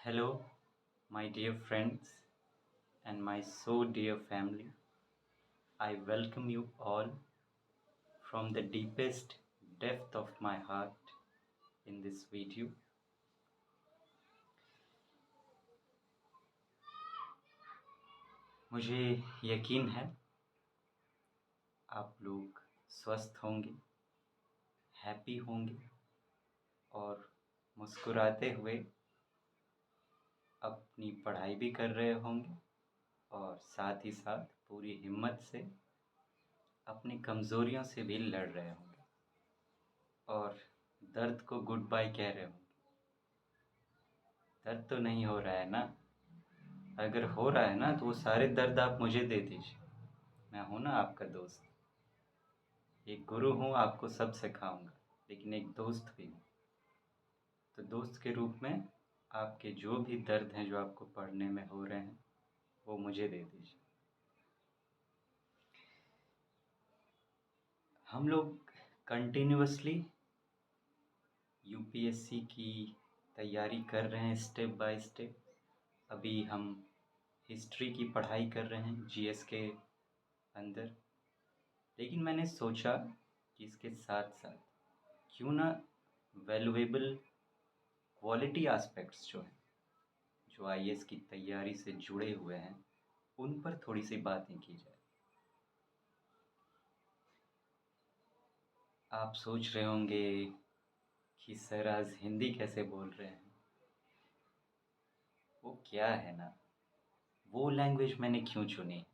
Hello, my dear friends and my so dear family. I welcome you all from the deepest depth of my heart in this video. मुझे यकीन है आप लोग स्वस्थ होंगे, happy होंगे और मुस्कुराते हुए अपनी पढ़ाई भी कर रहे होंगे और साथ ही साथ पूरी हिम्मत से अपनी कमज़ोरियों से भी लड़ रहे होंगे और दर्द को गुड बाय कह रहे होंगे। दर्द तो नहीं हो रहा है ना? अगर हो रहा है ना तो वो सारे दर्द आप मुझे दे दीजिए। मैं हूँ ना आपका दोस्त। एक गुरु हूँ, आपको सब सिखाऊंगा, लेकिन एक दोस्त भी हूँ। तो दोस्त के रूप में आपके जो भी दर्द हैं जो आपको पढ़ने में हो रहे हैं वो मुझे दे दीजिए। हम लोग कंटिन्यूअसली यूपीएससी की तैयारी कर रहे हैं स्टेप बाय स्टेप। अभी हम हिस्ट्री की पढ़ाई कर रहे हैं जीएस के अंदर, लेकिन मैंने सोचा कि इसके साथ साथ क्यों ना वैल्यूएबल क्वालिटी एस्पेक्ट्स जो आईएएस की तैयारी से जुड़े हुए हैं उन पर थोड़ी सी बातें की जाए। आप सोच रहे होंगे कि सर आज हिंदी कैसे बोल रहे हैं। वो क्या है ना, वो लैंग्वेज मैंने क्यों चुनी,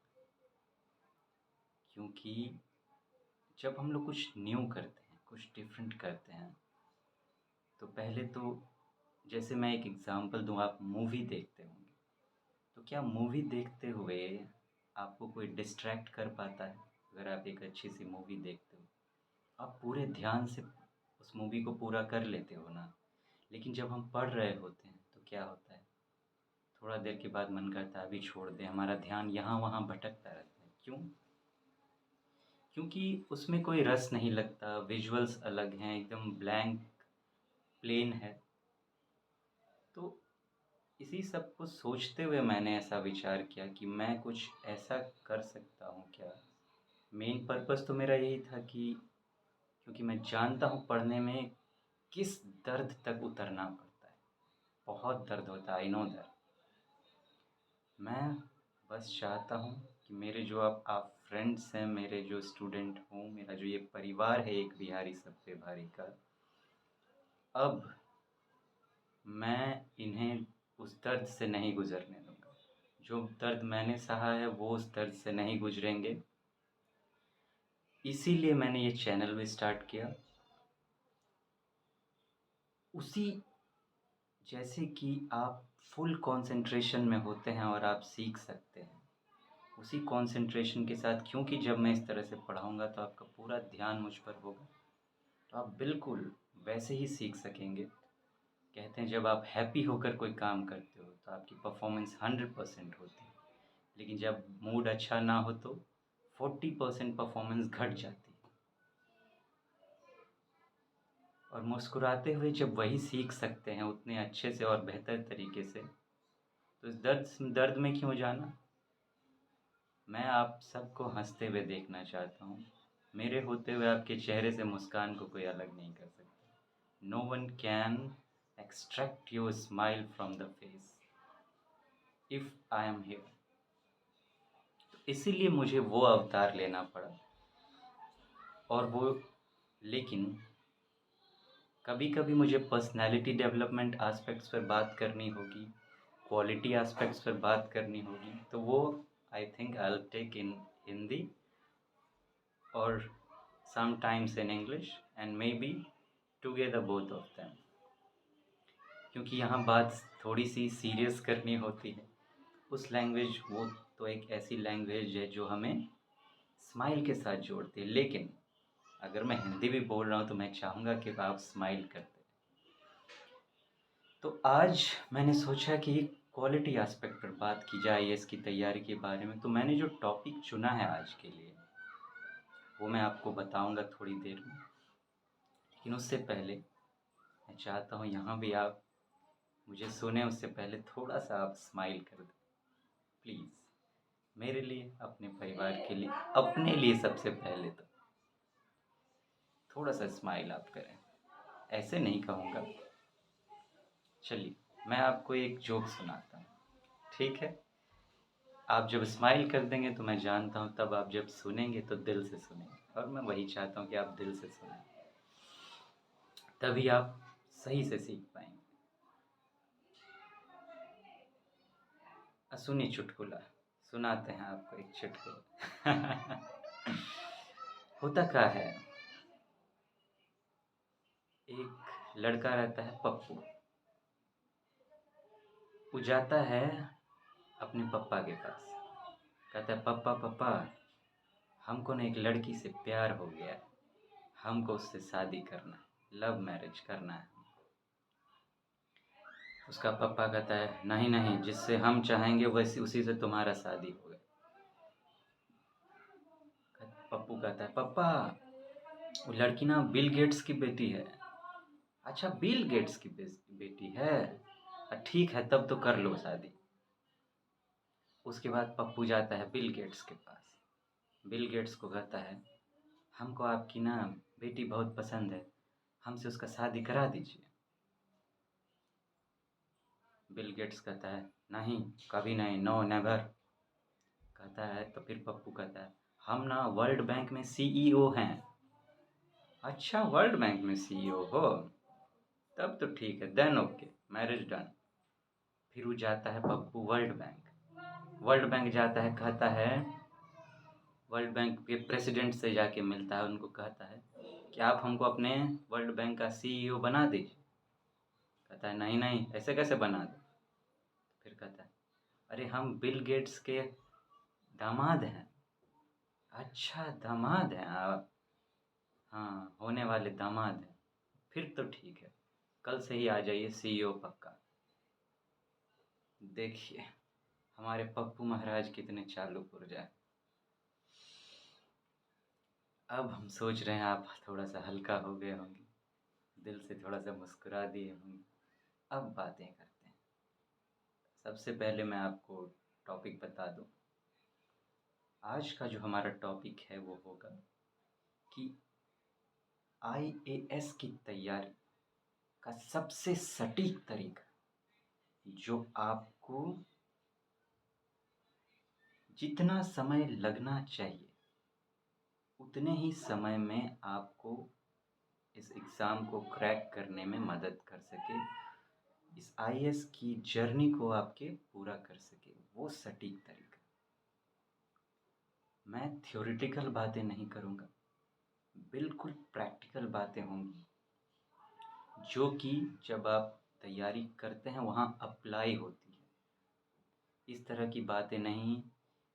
क्योंकि जब हम लोग कुछ न्यू करते हैं, कुछ डिफरेंट करते हैं, तो पहले तो जैसे मैं एक एग्ज़ाम्पल दूँ, आप मूवी देखते होंगे, तो क्या मूवी देखते हुए आपको कोई डिस्ट्रैक्ट कर पाता है? अगर आप एक अच्छी सी मूवी देखते हो, आप पूरे ध्यान से उस मूवी को पूरा कर लेते हो ना। लेकिन जब हम पढ़ रहे होते हैं तो क्या होता है, थोड़ा देर के बाद मन करता है अभी छोड़ दें, हमारा ध्यान यहाँ वहाँ भटकता रहता है। क्यों? क्योंकि उसमें कोई रस नहीं लगता, विजुअल्स अलग हैं, एकदम ब्लैंक प्लेन है। तो इसी सब को सोचते हुए मैंने ऐसा विचार किया कि मैं कुछ ऐसा कर सकता हूँ क्या। मेन पर्पस तो मेरा यही था कि क्योंकि मैं जानता हूँ पढ़ने में किस दर्द तक उतरना पड़ता है। बहुत दर्द होता है, आई नो दैट। मैं बस चाहता हूँ कि मेरे जो आप फ्रेंड्स हैं, मेरे जो स्टूडेंट हों, मेरा जो ये परिवार है एक बिहारी सब पे भारी का, अब मैं इन्हें उस दर्द से नहीं गुज़रने दूँगा। जो दर्द मैंने सहा है वो उस दर्द से नहीं गुज़रेंगे। इसीलिए मैंने ये चैनल भी स्टार्ट किया। उसी जैसे कि आप फुल कंसंट्रेशन में होते हैं और आप सीख सकते हैं, उसी कंसंट्रेशन के साथ, क्योंकि जब मैं इस तरह से पढ़ाऊँगा तो आपका पूरा ध्यान मुझ पर होगा, तो आप बिल्कुल वैसे ही सीख सकेंगे। कहते हैं जब आप हैप्पी होकर कोई काम करते हो तो आपकी परफॉर्मेंस 100% होती है, लेकिन जब मूड अच्छा ना हो तो 40% परफॉर्मेंस घट जाती है। और मुस्कुराते हुए जब वही सीख सकते हैं उतने अच्छे से और बेहतर तरीके से, तो इस दर्द में क्यों जाना। मैं आप सबको हंसते हुए देखना चाहता हूँ। मेरे होते हुए आपके चेहरे से मुस्कान को कोई अलग नहीं कर सकता। No one can extract your smile from the face if I am here. तो इसीलिए मुझे वो अवतार लेना पड़ा। और वो, लेकिन कभी कभी मुझे पर्सनैलिटी डेवलपमेंट एस्पेक्ट्स पर बात करनी होगी, क्वालिटी एस्पेक्ट्स पर बात करनी होगी, तो वो I think I will take in Hindi और sometimes in English and maybe together both of them, क्योंकि यहाँ बात थोड़ी सी सीरियस करनी होती है। उस लैंग्वेज, वो तो एक ऐसी लैंग्वेज है जो हमें स्माइल के साथ जोड़ती है, लेकिन अगर मैं हिंदी भी बोल रहा हूँ तो मैं चाहूँगा कि आप स्माइल करते। तो आज मैंने सोचा कि क्वालिटी एस्पेक्ट पर बात की जाए इसकी तैयारी के बारे में। तो मैंने जो टॉपिक चुना है आज के लिए वो मैं आपको बताऊंगा थोड़ी देर में, लेकिन उससे पहले मैं चाहता हूँ यहाँ भी आप मुझे सुने उससे पहले थोड़ा सा आप स्माइल कर दें प्लीज़, मेरे लिए, अपने परिवार के लिए, अपने लिए सबसे पहले तो थोड़ा सा स्माइल आप करें। ऐसे नहीं कहूँगा। चलिए, मैं आपको एक जोक सुनाता हूँ, ठीक है? आप जब स्माइल कर देंगे तो मैं जानता हूँ, तब आप जब सुनेंगे तो दिल से सुनेंगे, और मैं वही चाहता हूँ कि आप दिल से सुनें, तभी आप सही से सीख पाएंगे। सुनिए चुटकुला, सुनाते हैं आपको एक चुटकुला। होता क्या है, एक लड़का रहता है पप्पू। वो जाता है अपने पापा के पास, कहता है पापा पापा, हमको ना एक लड़की से प्यार हो गया है, हमको उससे शादी करना है, लव मैरिज करना है। उसका पापा कहता है नहीं नहीं, जिससे हम चाहेंगे वैसी उसी से तुम्हारा शादी होगा। पप्पू कहता है पापा, वो लड़की ना बिल गेट्स की बेटी है। अच्छा, बिल गेट्स की बेटी है, ठीक है तब तो कर लो शादी। उसके बाद पप्पू जाता है बिल गेट्स के पास। बिल गेट्स को कहता है हमको आपकी ना बेटी बहुत पसंद है, हमसे उसका शादी करा दीजिए। बिल गेट्स कहता है नहीं, कभी नहीं, नो नेवर। कहता है तो फिर पप्पू कहता है हम ना वर्ल्ड बैंक में सीईओ हैं। अच्छा, वर्ल्ड बैंक में सीईओ हो, तब तो ठीक है, देन ओके, मैरिज डन। फिर वो जाता है पप्पू वर्ल्ड बैंक जाता है, कहता है वर्ल्ड बैंक के प्रेसिडेंट से जाके मिलता है, उनको कहता है कि आप हमको अपने वर्ल्ड बैंक का सीईओ बना दीजिए। कहता है नहीं नहीं, ऐसे कैसे बना दे। फिर कहता है अरे हम बिल गेट्स के दामाद हैं। अच्छा, दामाद हैं आप, हाँ होने वाले दामाद हैं, फिर तो ठीक है, कल से ही आ जाइए, सीईओ पक्का। देखिए हमारे पप्पू महाराज कितने चालू पुर्जा हैं। अब हम सोच रहे हैं आप थोड़ा सा हल्का हो गए होंगे, दिल से थोड़ा सा मुस्कुरा दिए होंगे। अब बातें करते हैं। सबसे पहले मैं आपको टॉपिक बता दूं। आज का जो हमारा टॉपिक है वो होगा कि आईएएस की तैयारी का सबसे सटीक तरीका, जो आपको जितना समय लगना चाहिए उतने ही समय में आपको इस एग्ज़ाम को क्रैक करने में मदद कर सके, इस आईएएस की जर्नी को आपके पूरा कर सके, वो सटीक तरीका। मैं थ्योरेटिकल बातें नहीं करूँगा, बिल्कुल प्रैक्टिकल बातें होंगी, जो कि जब आप तैयारी करते हैं वहाँ अप्लाई होती है। इस तरह की बातें नहीं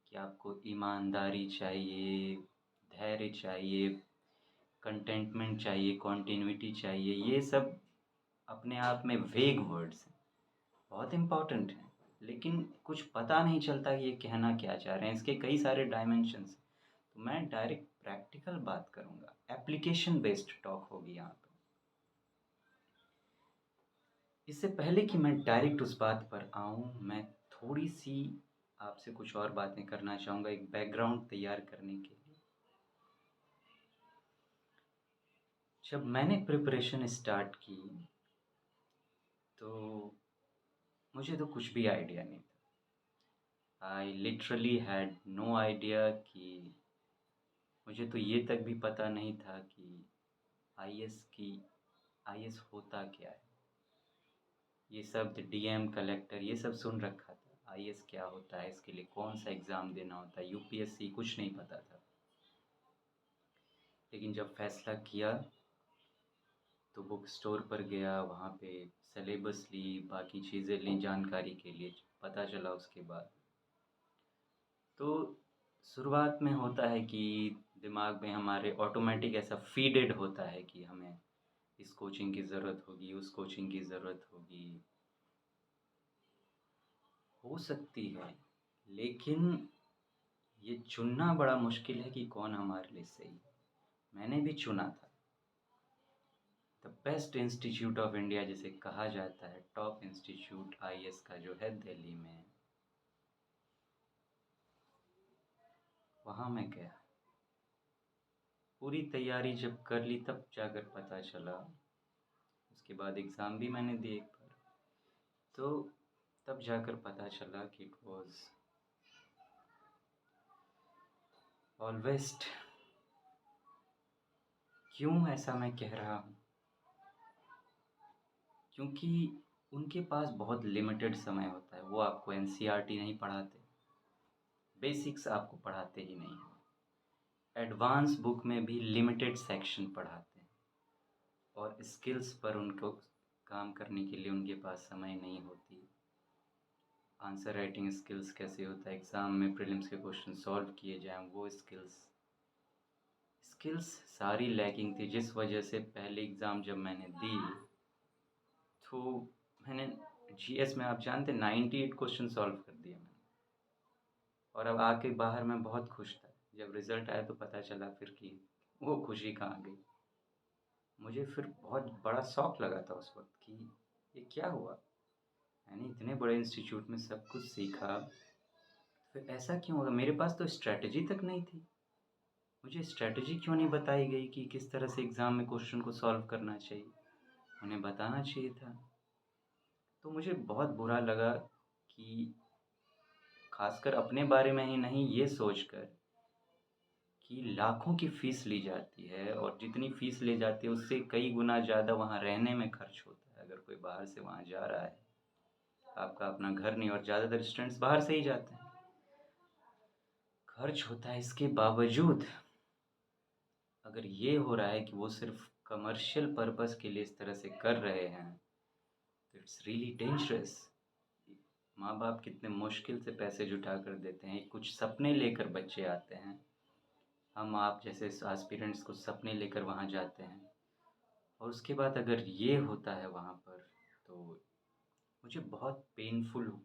कि आपको ईमानदारी चाहिए, धैर्य चाहिए, कंटेंटमेंट चाहिए, कॉन्टिन्यूटी चाहिए, ये सब अपने आप में वेग वर्ड्स हैं, बहुत इम्पॉर्टेंट हैं, लेकिन कुछ पता नहीं चलता कि ये कहना क्या चाह रहे हैं, इसके कई सारे डायमेंशंस। तो मैं डायरेक्ट प्रैक्टिकल बात करूँगा, एप्लीकेशन बेस्ड टॉक होगी यहाँ पे। इससे पहले कि मैं डायरेक्ट उस बात पर आऊँ, मैं थोड़ी सी आपसे कुछ और बातें करना चाहूँगा, एक बैकग्राउंड तैयार करने के लिए। जब मैंने प्रिपरेशन स्टार्ट की तो मुझे तो कुछ भी आइडिया नहीं था। I literally had no idea कि मुझे तो ये तक भी पता नहीं था कि आईएएस होता क्या है। ये शब्द डीएम, कलेक्टर, ये सब सुन रखा था। आईएएस क्या होता है, इसके लिए कौन सा एग्ज़ाम देना होता है, यूपीएससी, कुछ नहीं पता था। लेकिन जब फैसला किया तो बुक स्टोर पर गया, वहाँ पे सिलेबस ली, बाकी चीज़ें ली जानकारी के लिए, पता चला उसके बाद। तो शुरुआत में होता है कि दिमाग में हमारे ऑटोमेटिक ऐसा फीडेड होता है कि हमें इस कोचिंग की ज़रूरत होगी, उस कोचिंग की ज़रूरत होगी, हो सकती है, लेकिन ये चुनना बड़ा मुश्किल है कि कौन हमारे लिए सही है। मैंने भी चुना था, the best institute of India जिसे कहा जाता है, टॉप इंस्टीट्यूट आईएएस का जो है दिल्ली में, वहाँ मैं गया। पूरी तैयारी जब कर ली तब जाकर पता चला, उसके बाद एग्ज़ाम भी मैंने दिए एक बार, तो तब जाकर पता चला कि इट वॉज ऑल वेस्ट। क्यों ऐसा मैं कह रहा हूँ? क्योंकि उनके पास बहुत लिमिटेड समय होता है। वो आपको एनसीईआरटी नहीं पढ़ाते, बेसिक्स आपको पढ़ाते ही नहीं हैं, एडवांस बुक में भी लिमिटेड सेक्शन पढ़ाते हैं, और स्किल्स पर उनको काम करने के लिए उनके पास समय नहीं होती। आंसर राइटिंग स्किल्स कैसे होता है, एग्ज़ाम में प्रीलिम्स के क्वेश्चन सॉल्व किए जाएं, वो स्किल्स सारी लैकिंग थी। जिस वजह से पहले एग्ज़ाम जब मैंने दी तो मैंने जीएस में, आप जानते, 98 क्वेश्चन सॉल्व कर दिए मैंने। और अब आके बाहर मैं बहुत खुश था। जब रिज़ल्ट आया तो पता चला फिर कि वो खुशी कहाँ गई। मुझे फिर बहुत बड़ा शॉक लगा था उस वक्त कि ये क्या हुआ। मैंने इतने बड़े इंस्टीट्यूट में सब कुछ सीखा, फिर ऐसा क्यों होगा? मेरे पास तो स्ट्रैटेजी तक नहीं थी। मुझे स्ट्रैटेजी क्यों नहीं बताई गई कि किस तरह से एग्ज़ाम में क्वेश्चन को सॉल्व करना चाहिए? उन्हें बताना चाहिए था। तो मुझे बहुत बुरा लगा कि खासकर अपने बारे में ही नहीं, ये सोचकर कि लाखों की फ़ीस ली जाती है, और जितनी फ़ीस ली जाती है उससे कई गुना ज़्यादा वहाँ रहने में खर्च होता है। अगर कोई बाहर से वहाँ जा रहा है, आपका अपना घर नहीं, और ज़्यादातर स्टूडेंट्स बाहर से ही जाते हैं, खर्च होता है। इसके बावजूद अगर ये हो रहा है कि वो सिर्फ कमर्शियल पर्पस के लिए इस तरह से कर रहे हैं, तो इट्स रियली डेंजरस। माँ बाप कितने मुश्किल से पैसे जुटा कर देते हैं, कुछ सपने लेकर बच्चे आते हैं, हम आप जैसे एस्पिरेंट्स कुछ सपने लेकर वहाँ जाते हैं, और उसके बाद अगर ये होता है वहाँ पर, तो मुझे बहुत पेनफुल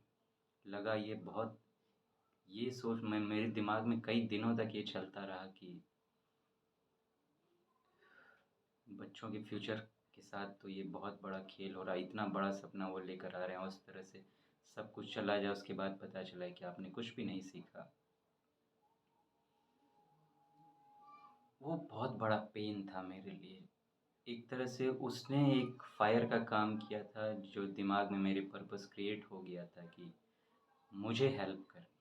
लगा। ये बहुत, ये सोच मैं, मेरे दिमाग में कई दिनों तक ये चलता रहा कि बच्चों के फ्यूचर के साथ तो ये बहुत बड़ा खेल हो रहा है। इतना बड़ा सपना वो लेकर आ रहे हैं, उस तरह से सब कुछ चला जाए, उसके बाद पता चला है कि आपने कुछ भी नहीं सीखा। वो बहुत बड़ा पेन था मेरे लिए। एक तरह से उसने एक फायर का काम किया था, जो दिमाग में मेरे पर्पस क्रिएट हो गया था कि मुझे हेल्प करनी है।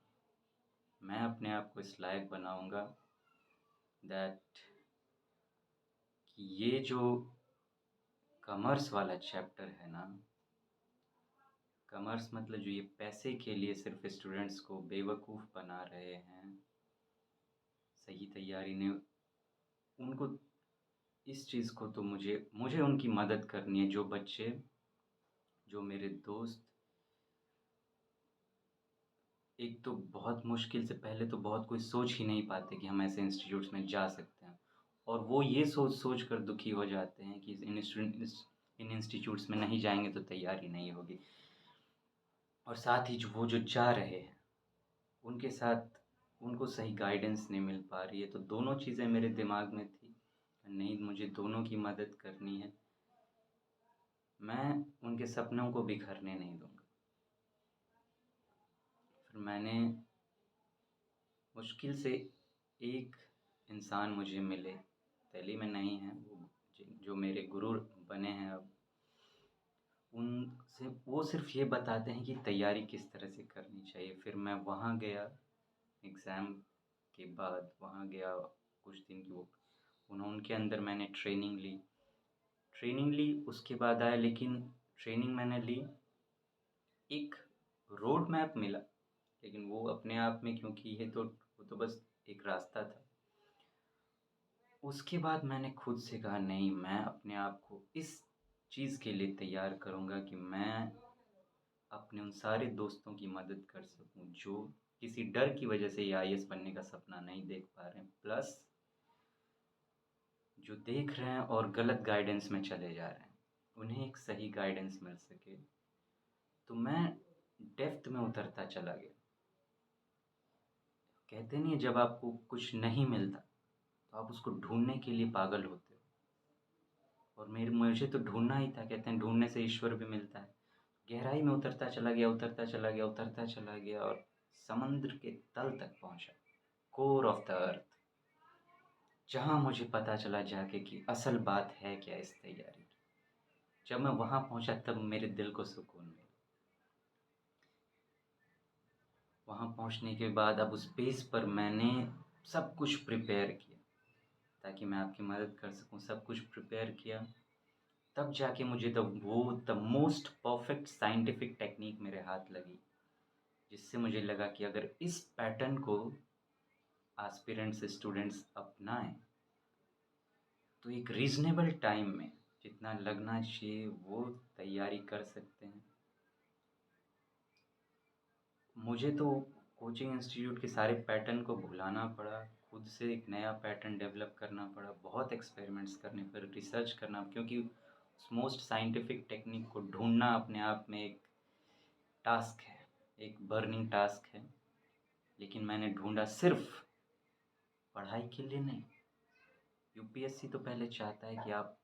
मैं अपने आप को इस लायक बनाऊंगा दैट कि ये जो कॉमर्स वाला चैप्टर है ना, कॉमर्स मतलब जो ये पैसे के लिए सिर्फ स्टूडेंट्स को बेवकूफ़ बना रहे हैं, सही तैयारी ने उनको, इस चीज़ को तो मुझे मुझे उनकी मदद करनी है। जो बच्चे, जो मेरे दोस्त, एक तो बहुत मुश्किल से, पहले तो बहुत कोई सोच ही नहीं पाते कि हम ऐसे इंस्टीट्यूट्स में जा सकते हैं, और वो ये सोच सोच कर दुखी हो जाते हैं कि इन इंस्टीट्यूट्स में नहीं जाएंगे तो तैयारी नहीं होगी। और साथ ही जो वो जो जा रहे हैं, उनके साथ उनको सही गाइडेंस नहीं मिल पा रही है। तो दोनों चीज़ें मेरे दिमाग में थी, नहीं मुझे दोनों की मदद करनी है। मैं उनके सपनों को बिखरने नहीं दूंगा। फिर मैंने मुश्किल से एक इंसान मुझे मिले, दिल्ली में नहीं हैं वो, जो मेरे गुरु बने हैं अब, उनसे वो सिर्फ ये बताते हैं कि तैयारी किस तरह से करनी चाहिए। फिर मैं वहाँ गया, एग्ज़ाम के बाद वहाँ गया, कुछ दिन की वो उनके अंदर मैंने ट्रेनिंग ली, उसके बाद आया। लेकिन ट्रेनिंग मैंने ली, एक रोड मैप मिला, लेकिन वो अपने आप में, क्योंकि ये तो वो तो बस एक रास्ता था। उसके बाद मैंने खुद से कहा नहीं, मैं अपने आप को इस चीज़ के लिए तैयार करूँगा कि मैं अपने उन सारे दोस्तों की मदद कर सकूँ जो किसी डर की वजह से ये आईएएस बनने का सपना नहीं देख पा रहे हैं, प्लस जो देख रहे हैं और गलत गाइडेंस में चले जा रहे हैं, उन्हें एक सही गाइडेंस मिल सके। तो मैं डेप्थ में उतरता चला गया। कहते नहीं है, जब आपको कुछ नहीं मिलता तो आप उसको ढूंढने के लिए पागल होते हो। और मुझे तो ढूंढना ही था। कहते हैं ढूंढने से ईश्वर भी मिलता है। गहराई में उतरता चला गया, उतरता चला गया, उतरता चला गया, और समुद्र के तल तक पहुंचा, कोर ऑफ द अर्थ, जहां मुझे पता चला जाके कि असल बात है क्या इस तैयारी की। जब मैं वहां पहुंचा तब मेरे दिल को सुकून मिला। वहां पहुंचने के बाद अब उस बेस पर मैंने सब कुछ प्रिपेयर किया ताकि मैं आपकी मदद कर सकूं। सब कुछ प्रिपेयर किया, तब जाके मुझे the most perfect scientific technique मेरे हाथ लगी, जिससे मुझे लगा कि अगर इस पैटर्न को एस्पिरेंट्स स्टूडेंट्स अपनाएं तो एक रीज़नेबल टाइम में जितना लगना चाहिए वो तैयारी कर सकते हैं। मुझे तो कोचिंग इंस्टीट्यूट के सारे पैटर्न को भुलाना पड़ा, खुद से एक नया पैटर्न डेवलप करना पड़ा, बहुत एक्सपेरिमेंट्स करने पर, रिसर्च करना, क्योंकि उस मोस्ट साइंटिफिक टेक्निक को ढूंढना अपने आप में एक टास्क है, एक बर्निंग टास्क है। लेकिन मैंने ढूंढा सिर्फ पढ़ाई के लिए नहीं। यूपीएससी तो पहले चाहता है कि आप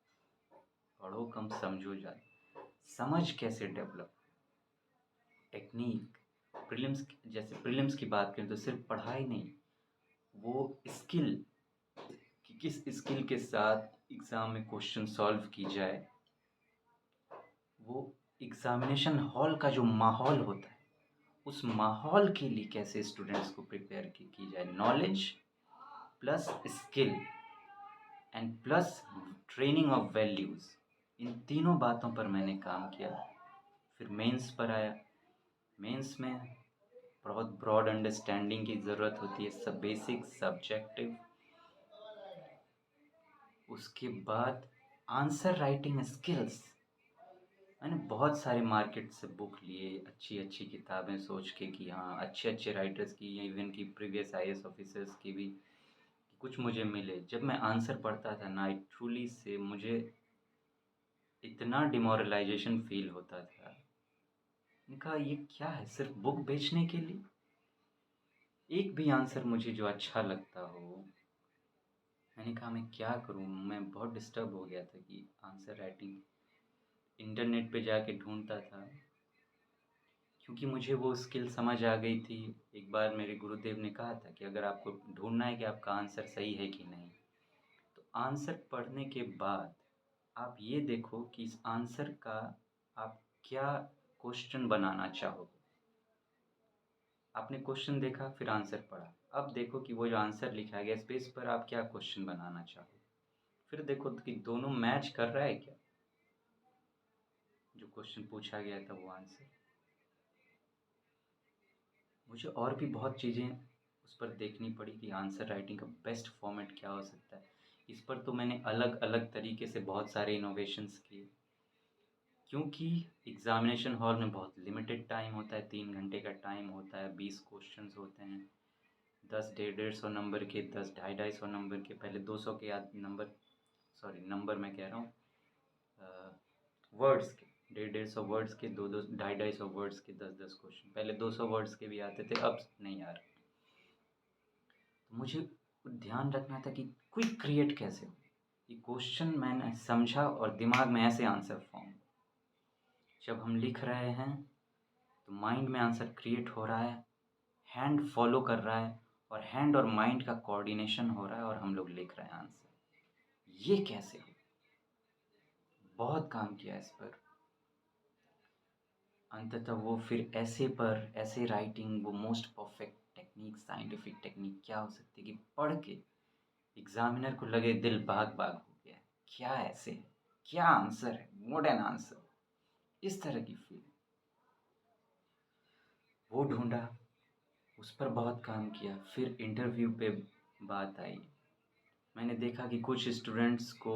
पढ़ो कम, समझो ज़्यादा। समझ कैसे डेवलप, टेक्निक, प्रीलिम्स की बात करें तो सिर्फ पढ़ाई नहीं, वो स्किल कि किस स्किल के साथ एग्ज़ाम में क्वेश्चन सॉल्व की जाए, वो एग्ज़ामिनेशन हॉल का जो माहौल होता है उस माहौल के लिए कैसे स्टूडेंट्स को प्रिपेयर की जाए। Knowledge plus skill and plus training of values, इन तीनों बातों पर मैंने काम किया। फिर मेंस पर आया। मेंस में बहुत ब्रॉड अंडरस्टैंडिंग की ज़रूरत होती है, सब बेसिक सब्जेक्टिव। उसके बाद आंसर राइटिंग स्किल्स। मैंने बहुत सारे मार्केट से बुक लिए, अच्छी अच्छी किताबें, सोच के कि हाँ अच्छे अच्छे राइटर्स की या इवन की प्रीवियस आईएएस ऑफिसर्स की भी कुछ मुझे मिले। जब मैं आंसर पढ़ता था ना, आई ट्रूली से मुझे इतना डिमोरलाइजेशन फील होता था। मैंने कहा ये क्या है, सिर्फ बुक बेचने के लिए? एक भी आंसर मुझे जो अच्छा लगता हो। मैंने कहा मैं क्या करूँ, मैं बहुत डिस्टर्ब हो गया था कि आंसर राइटिंग इंटरनेट पे जाके ढूंढता था, क्योंकि मुझे वो स्किल समझ आ गई थी। एक बार मेरे गुरुदेव ने कहा था कि अगर आपको ढूंढना है कि आपका आंसर सही है कि नहीं, तो आंसर पढ़ने के बाद आप ये देखो कि इस आंसर का आप क्या क्वेश्चन बनाना चाहोगे। आपने क्वेश्चन देखा, फिर आंसर पढ़ा, अब देखो कि वो जो आंसर लिखा गया स्पेस पर आप क्या क्वेश्चन बनाना चाहोगे। फिर देखो कि दोनों मैच कर रहा है क्या, जो क्वेश्चन पूछा गया था वो आंसर। मुझे और भी बहुत चीज़ें उस पर देखनी पड़ी कि आंसर राइटिंग का बेस्ट फॉर्मेट क्या हो सकता है। इस पर तो मैंने अलग अलग तरीके से बहुत सारे इनोवेशंस किए, क्योंकि एग्ज़ामिनेशन हॉल में बहुत लिमिटेड टाइम होता है, 3 घंटे का टाइम होता है, 20 क्वेश्चंस होते हैं, 10 150 नंबर के, 10 250 नंबर के, पहले 200 के याद नंबर, सॉरी नंबर मैं कह रहा हूँ, वर्ड्स के 150 वर्ड्स के, 250 वर्ड्स के 10 क्वेश्चन। पहले 200 वर्ड्स के भी आते थे, अब नहीं आ रहे। तो मुझे ध्यान रखना था कि क्विक क्रिएट कैसे हो, ये क्वेश्चन मैंने समझा और दिमाग में ऐसे आंसर फॉर्म। जब हम लिख रहे हैं तो माइंड में आंसर क्रिएट हो रहा है, हैंड फॉलो कर रहा है, और हैंड और माइंड का कोऑर्डिनेशन हो रहा है, और हम लोग लिख रहे हैं आंसर। ये कैसे हो, बहुत काम किया इस पर। अंततः वो फिर ऐसे राइटिंग, वो most perfect technique, scientific technique क्या हो सकती है कि पढ़ के एग्जामिनर को लगे दिल बाग बाग हो गया है, क्या ऐसे है, क्या आंसर है, व्हाट एन आंसर, इस तरह की फील। वो ढूंढा, उस पर बहुत काम किया। फिर इंटरव्यू पे बात आई। मैंने देखा कि कुछ स्टूडेंट्स को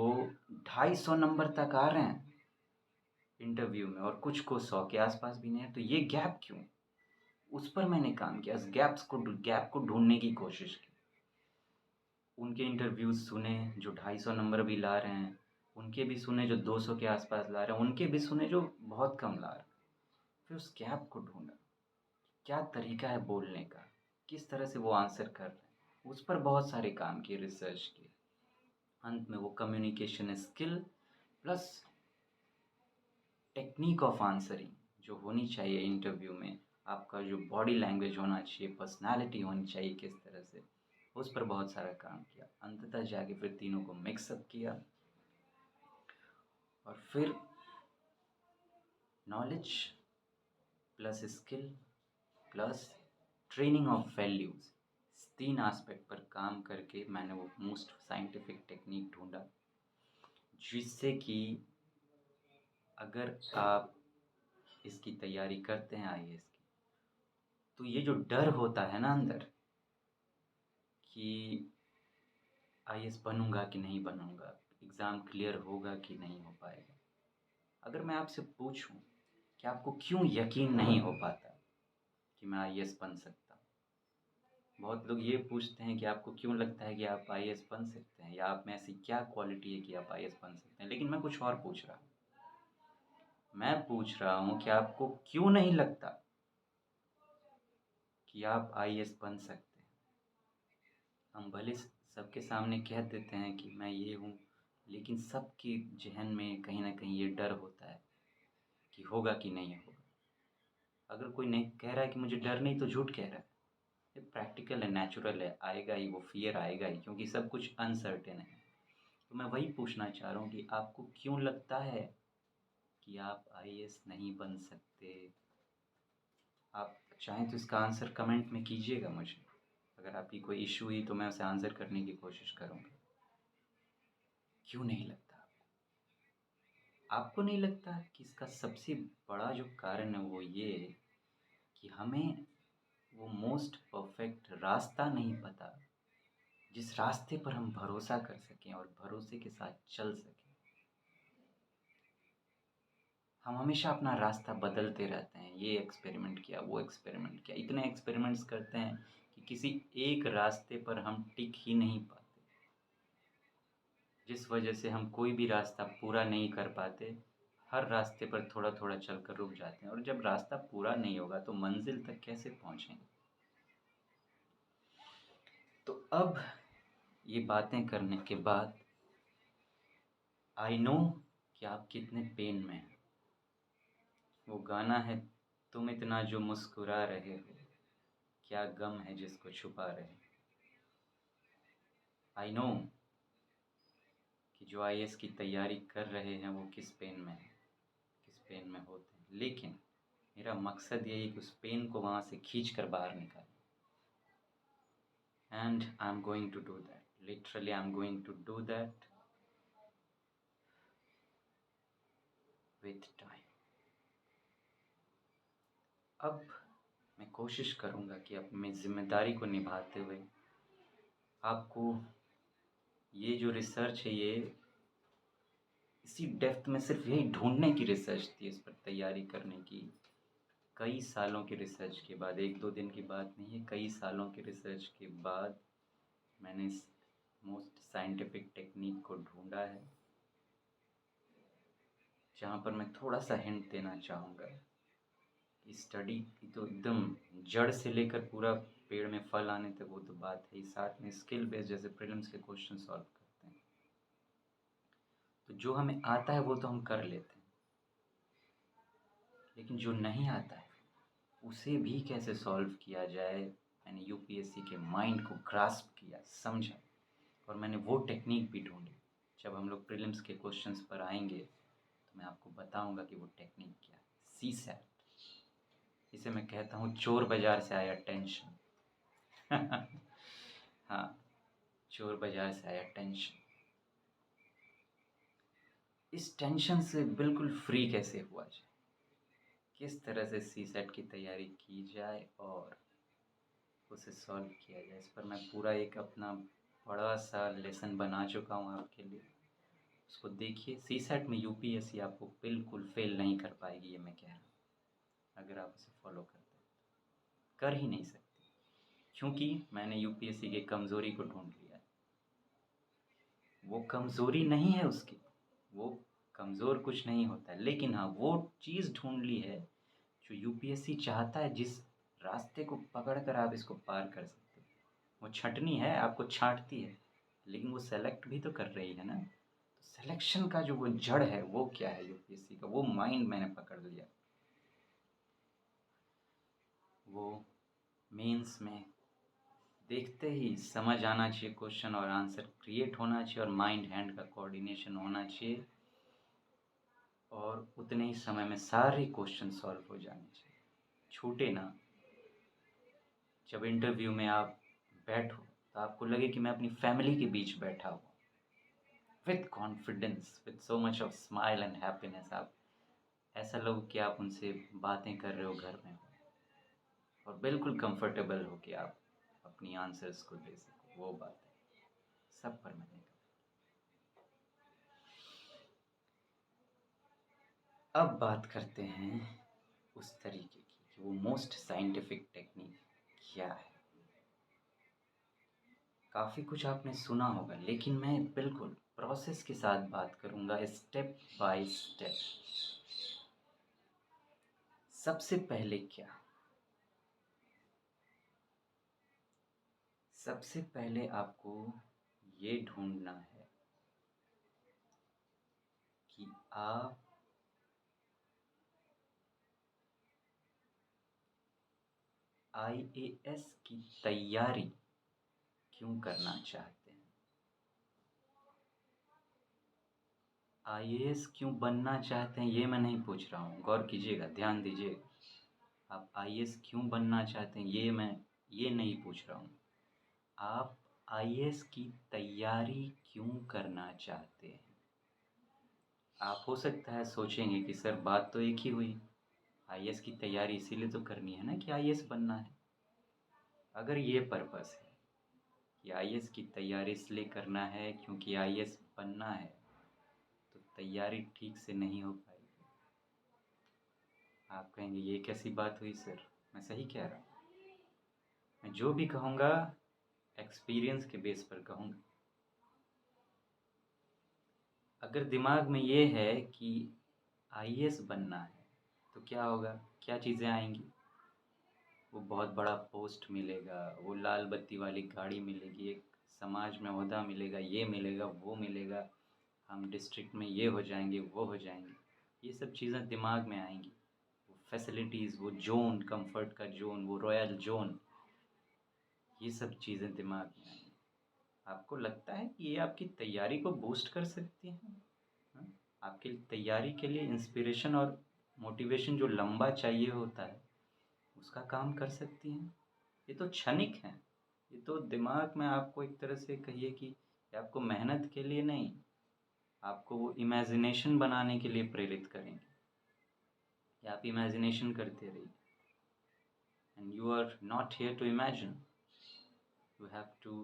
250 नंबर तक आ रहे हैं इंटरव्यू में, और कुछ को 100 के आसपास भी नहीं है। तो ये गैप क्यों? उस पर मैंने काम किया, उस गैप को ढूंढने की कोशिश की। उनके इंटरव्यूज़ सुने जो 250 नंबर भी ला रहे हैं, उनके भी सुने जो 200 के आसपास ला रहे हैं, उनके भी सुने जो बहुत कम ला रहे हैं। फिर उस गैप को ढूंढा, क्या तरीका है बोलने का, किस तरह से वो आंसर कर रहे हैं। उस पर बहुत सारे काम किए, रिसर्च किए। अंत में वो communication skill plus technique of answering जो होनी चाहिए इंटरव्यू में, आपका जो बॉडी लैंग्वेज होना चाहिए, पर्सनालिटी होनी चाहिए किस तरह से, उस पर बहुत सारा काम किया। अंततः जाके फिर तीनों को मिक्सअप किया और फिर knowledge plus skill plus training of values, इस 3 एस्पेक्ट पर काम करके मैंने वो मोस्ट साइंटिफिक टेक्निक ढूँढा, जिससे कि अगर आप इसकी तैयारी करते हैं आईएएस की, तो ये जो डर होता है ना अंदर कि आईएएस बनूंगा कि नहीं बनूंगा, एग्ज़ाम क्लियर होगा कि नहीं हो पाएगा, अगर मैं आपसे पूछूं कि आपको क्यों यकीन नहीं हो पाता कि मैं आईएएस बन सकता हूँ, बहुत लोग ये पूछते हैं कि आपको क्यों लगता है कि आप आईएएस बन सकते हैं, या आप में ऐसी क्या क्वालिटी है कि आप आईएएस बन सकते हैं। लेकिन मैं कुछ और पूछ रहा हूँ, मैं पूछ रहा हूँ कि आपको क्यों नहीं लगता कि आप आईएएस बन सकते हैं। हम भले सबके सामने कह देते हैं कि मैं ये हूँ, लेकिन सबके ज़हन में कहीं ना कहीं ये डर होता है कि होगा कि नहीं होगा। अगर कोई नहीं कह रहा है कि मुझे डर नहीं, तो झूठ कह रहा है। ये प्रैक्टिकल है, नेचुरल है, आएगा ही, वो फियर आएगा ही, क्योंकि सब कुछ अनसर्टेन है। तो मैं वही पूछना चाह रहा हूँ कि आपको क्यों लगता है कि आप आईएएस नहीं बन सकते। आप चाहें तो इसका आंसर कमेंट में कीजिएगा मुझे, अगर आपकी कोई इशू हुई तो मैं उसे आंसर करने की कोशिश करूँगा। क्यों नहीं लगता आपको नहीं लगता कि इसका सबसे बड़ा जो कारण है वो ये है कि हमें वो मोस्ट परफेक्ट रास्ता नहीं पता, जिस रास्ते पर हम भरोसा कर सकें और भरोसे के साथ चल सकें। हम हमेशा अपना रास्ता बदलते रहते हैं, ये एक्सपेरिमेंट किया, वो एक्सपेरिमेंट किया, इतने एक्सपेरिमेंट्स करते हैं कि किसी एक रास्ते पर हम टिक ही नहीं पाते, जिस वजह से हम कोई भी रास्ता पूरा नहीं कर पाते। हर रास्ते पर थोड़ा थोड़ा चलकर रुक जाते हैं, और जब रास्ता पूरा नहीं होगा तो मंजिल तक कैसे पहुँचेंगे। तो अब ये बातें करने के बाद आई नो कि आप कितने पेन में हैं। वो गाना है, तुम इतना जो मुस्कुरा रहे हो, क्या गम है जिसको छुपा रहे। आई नो कि जो आईएएस की तैयारी कर रहे हैं वो किस पेन में है, किस पेन में होते हैं, लेकिन मेरा मकसद यही कि उस पेन को वहाँ से खींच कर बाहर निकालें। And I am going to do that, literally I am going to do that with time. अब मैं कोशिश करूँगा कि अपनी ज़िम्मेदारी को निभाते हुए आपको ये जो रिसर्च है, ये इसी डेप्थ में सिर्फ यही ढूंढने की रिसर्च थी, इस पर तैयारी करने की। कई सालों की रिसर्च के बाद, एक दो दिन की बात नहीं है, कई सालों की रिसर्च के बाद मैंने इस मोस्ट साइंटिफिक टेक्निक को ढूंढा है, जहाँ पर मैं थोड़ा सा हिंट देना चाहूँगा। स्टडी की तो एकदम जड़ से लेकर पूरा पेड़ में फल आने तक वो तो बात है ही, साथ में स्किल बेस्ड जैसे प्रीलिम्स के क्वेश्चन सॉल्व करते हैं। तो जो हमें आता है वो तो हम कर लेते हैं, लेकिन जो नहीं आता है उसे भी कैसे सॉल्व किया जाए, मैंने यूपीएससी के माइंड को ग्रास्प किया, समझा, और मैंने वो टेक्निक भी ढूंढी। जब हम लोग प्रीलिम्स के क्वेश्चंस पर आएंगे तो मैं आपको बताऊंगा कि वो टेक्निक क्या है। सीसैट, इसे मैं कहता हूँ चोर बाजार से आया टेंशन। हाँ, चोर बाजार से आया टेंशन। इस टेंशन से बिल्कुल फ्री कैसे हुआ जाए, किस तरह से सीसैट की तैयारी की जाए और उसे सॉल्व किया जाए, इस पर मैं पूरा एक अपना बड़ा सा लेसन बना चुका हूँ आपके लिए। उसको देखिए। सीसैट में यूपीएससी आपको बिल्कुल फेल नहीं कर पाएगी, ये मैं कह रहा हूँ, अगर आप उसे फॉलो करते हैं। कर ही नहीं सकती, क्योंकि मैंने यूपीएससी की कमज़ोरी को ढूंढ लिया है। वो कमज़ोरी नहीं है उसकी, वो कमज़ोर कुछ नहीं होता है, लेकिन हाँ वो चीज़ ढूंढ ली है जो यूपीएससी चाहता है, जिस रास्ते को पकड़कर आप इसको पार कर सकते हो। वो छँटनी है, आपको छाँटती है, लेकिन वो सेलेक्ट भी तो कर रही है ना। तो सिलेक्शन का जो वो जड़ है वो क्या है यूपीएससी का, वो माइंड मैंने पकड़ लिया। वो मेंस में देखते ही समझ आना चाहिए, क्वेश्चन और आंसर क्रिएट होना चाहिए, और माइंड हैंड का कोऑर्डिनेशन होना चाहिए, और उतने ही समय में सारे क्वेश्चन सॉल्व हो जाने चाहिए, छूटे ना। जब इंटरव्यू में आप बैठो तो आपको लगे कि मैं अपनी फैमिली के बीच बैठा हूँ, with confidence, with so much of smile and happiness. आप ऐसा लगे कि आप उनसे बातें कर रहे हो घर में, और बिल्कुल कंफर्टेबल हो कि आप अपनी आंसर्स को दे सको। वो बात है सब पर मैंने कहा। अब बात करते हैं उस तरीके की कि वो मोस्ट साइंटिफिक टेक्निक क्या है। काफ़ी कुछ आपने सुना होगा, लेकिन मैं बिल्कुल प्रोसेस के साथ बात करूँगा, स्टेप बाय स्टेप। सबसे पहले क्या, सबसे पहले आपको ये ढूंढना है कि आप आईएएस की तैयारी क्यों करना चाहते हैं। आईएएस क्यों बनना चाहते हैं ये मैं नहीं पूछ रहा हूँ, गौर कीजिएगा, ध्यान दीजिएगा। आप आईएएस क्यों बनना चाहते हैं ये नहीं पूछ रहा हूँ। आप आईएएस की तैयारी क्यों करना चाहते हैं। आप हो सकता है सोचेंगे कि सर बात तो एक ही हुई, आईएएस की तैयारी इसीलिए तो करनी है ना कि आईएएस बनना है। अगर ये पर्पस है कि आईएएस की तैयारी इसलिए करना है क्योंकि आईएएस बनना है, तो तैयारी ठीक से नहीं हो पाएगी। आप कहेंगे ये कैसी बात हुई सर, मैं सही कह रहा हूँ। मैं जो भी कहूँगा एक्सपीरियंस के बेस पर कहूँगा। अगर दिमाग में ये है कि आईएएस बनना है तो क्या होगा, क्या चीज़ें आएंगी। वो बहुत बड़ा पोस्ट मिलेगा, वो लाल बत्ती वाली गाड़ी मिलेगी, एक समाज में ओहदा मिलेगा, ये मिलेगा वो मिलेगा, हम डिस्ट्रिक्ट में ये हो जाएंगे वो हो जाएंगे। ये सब चीज़ें दिमाग में आएंगी। वो फैसिलिटीज़, वो जोन, कंफर्ट का जोन, वो रॉयल जोन, ये सब चीज़ें दिमाग में आएंगी। आपको लगता है कि ये आपकी तैयारी को बूस्ट कर सकती हैं। हाँ? आपकी तैयारी के लिए इंस्पिरेशन और मोटिवेशन जो लंबा चाहिए होता है उसका काम कर सकती हैं। ये तो क्षणिक हैं, ये तो दिमाग में आपको एक तरह से कहिए कि ये आपको मेहनत के लिए नहीं, आपको वो इमेजिनेशन बनाने के लिए प्रेरित करेंगे। या आप इमेजिनेशन करते रहिए, and you are not here to imagine, you have to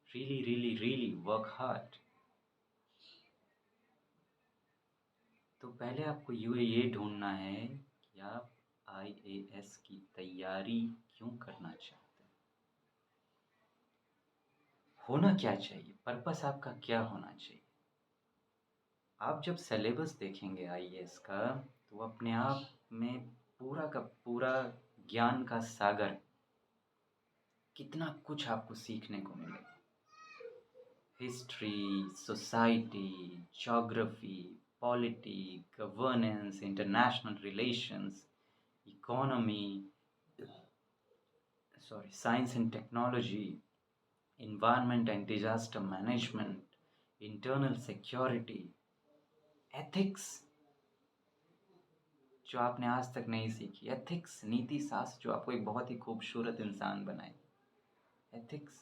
really really really work hard. तो पहले आपको ये ढूंढना है कि आप आईएएस की तैयारी क्यों करना चाहते हैं। होना क्या चाहिए, पर्पस आपका क्या होना चाहिए। आप जब सिलेबस देखेंगे आईएएस का तो अपने आप में पूरा का पूरा ज्ञान का सागर, कितना कुछ आपको सीखने को मिलेगा। History, society, geography, polity, governance, international relations, economy, science and technology, environment and disaster management, internal security, ethics जो आपने आज तक नहीं सीखी, एथिक्स, नीति शास्त्र जो आपको एक बहुत ही खूबसूरत इंसान बनाएगी। एथिक्स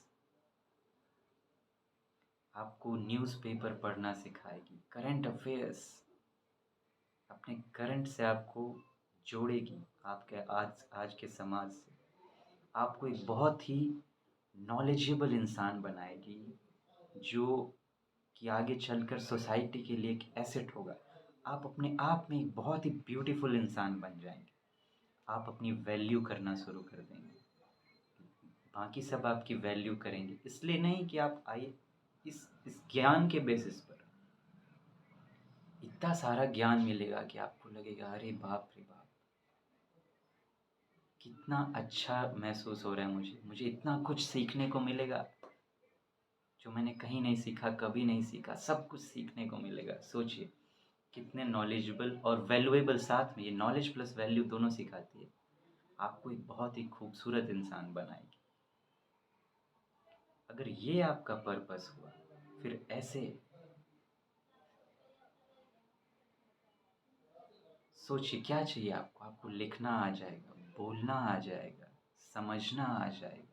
आपको न्यूज़पेपर पढ़ना सिखाएगी, करंट अफेयर्स अपने करंट से आपको जोड़ेगी, आपके आज के समाज से आपको एक बहुत ही नॉलेजेबल इंसान बनाएगी, जो कि आगे चलकर सोसाइटी के लिए एक एसेट होगा। आप अपने आप में एक बहुत ही ब्यूटीफुल इंसान बन जाएंगे। आप अपनी वैल्यू करना शुरू कर देंगे, बाकी सब आपकी वैल्यू करेंगे। इसलिए नहीं कि आप आए इस ज्ञान के बेसिस पर इतना सारा ज्ञान मिलेगा कि आपको लगेगा अरे बाप रे बाप, कितना अच्छा महसूस हो रहा है, मुझे इतना कुछ सीखने को मिलेगा। जो मैंने कहीं नहीं सीखा, कभी नहीं सीखा, सब कुछ सीखने को मिलेगा। सोचिए कितने नॉलेजेबल और वैल्यूएबल, साथ में ये नॉलेज प्लस वैल्यू दोनों सिखाती है, आपको एक बहुत ही खूबसूरत इंसान बनाएगी। अगर ये आपका पर्पस हुआ, फिर ऐसे सोचिए क्या चाहिए आपको। आपको लिखना आ जाएगा, बोलना आ जाएगा, समझना आ जाएगा।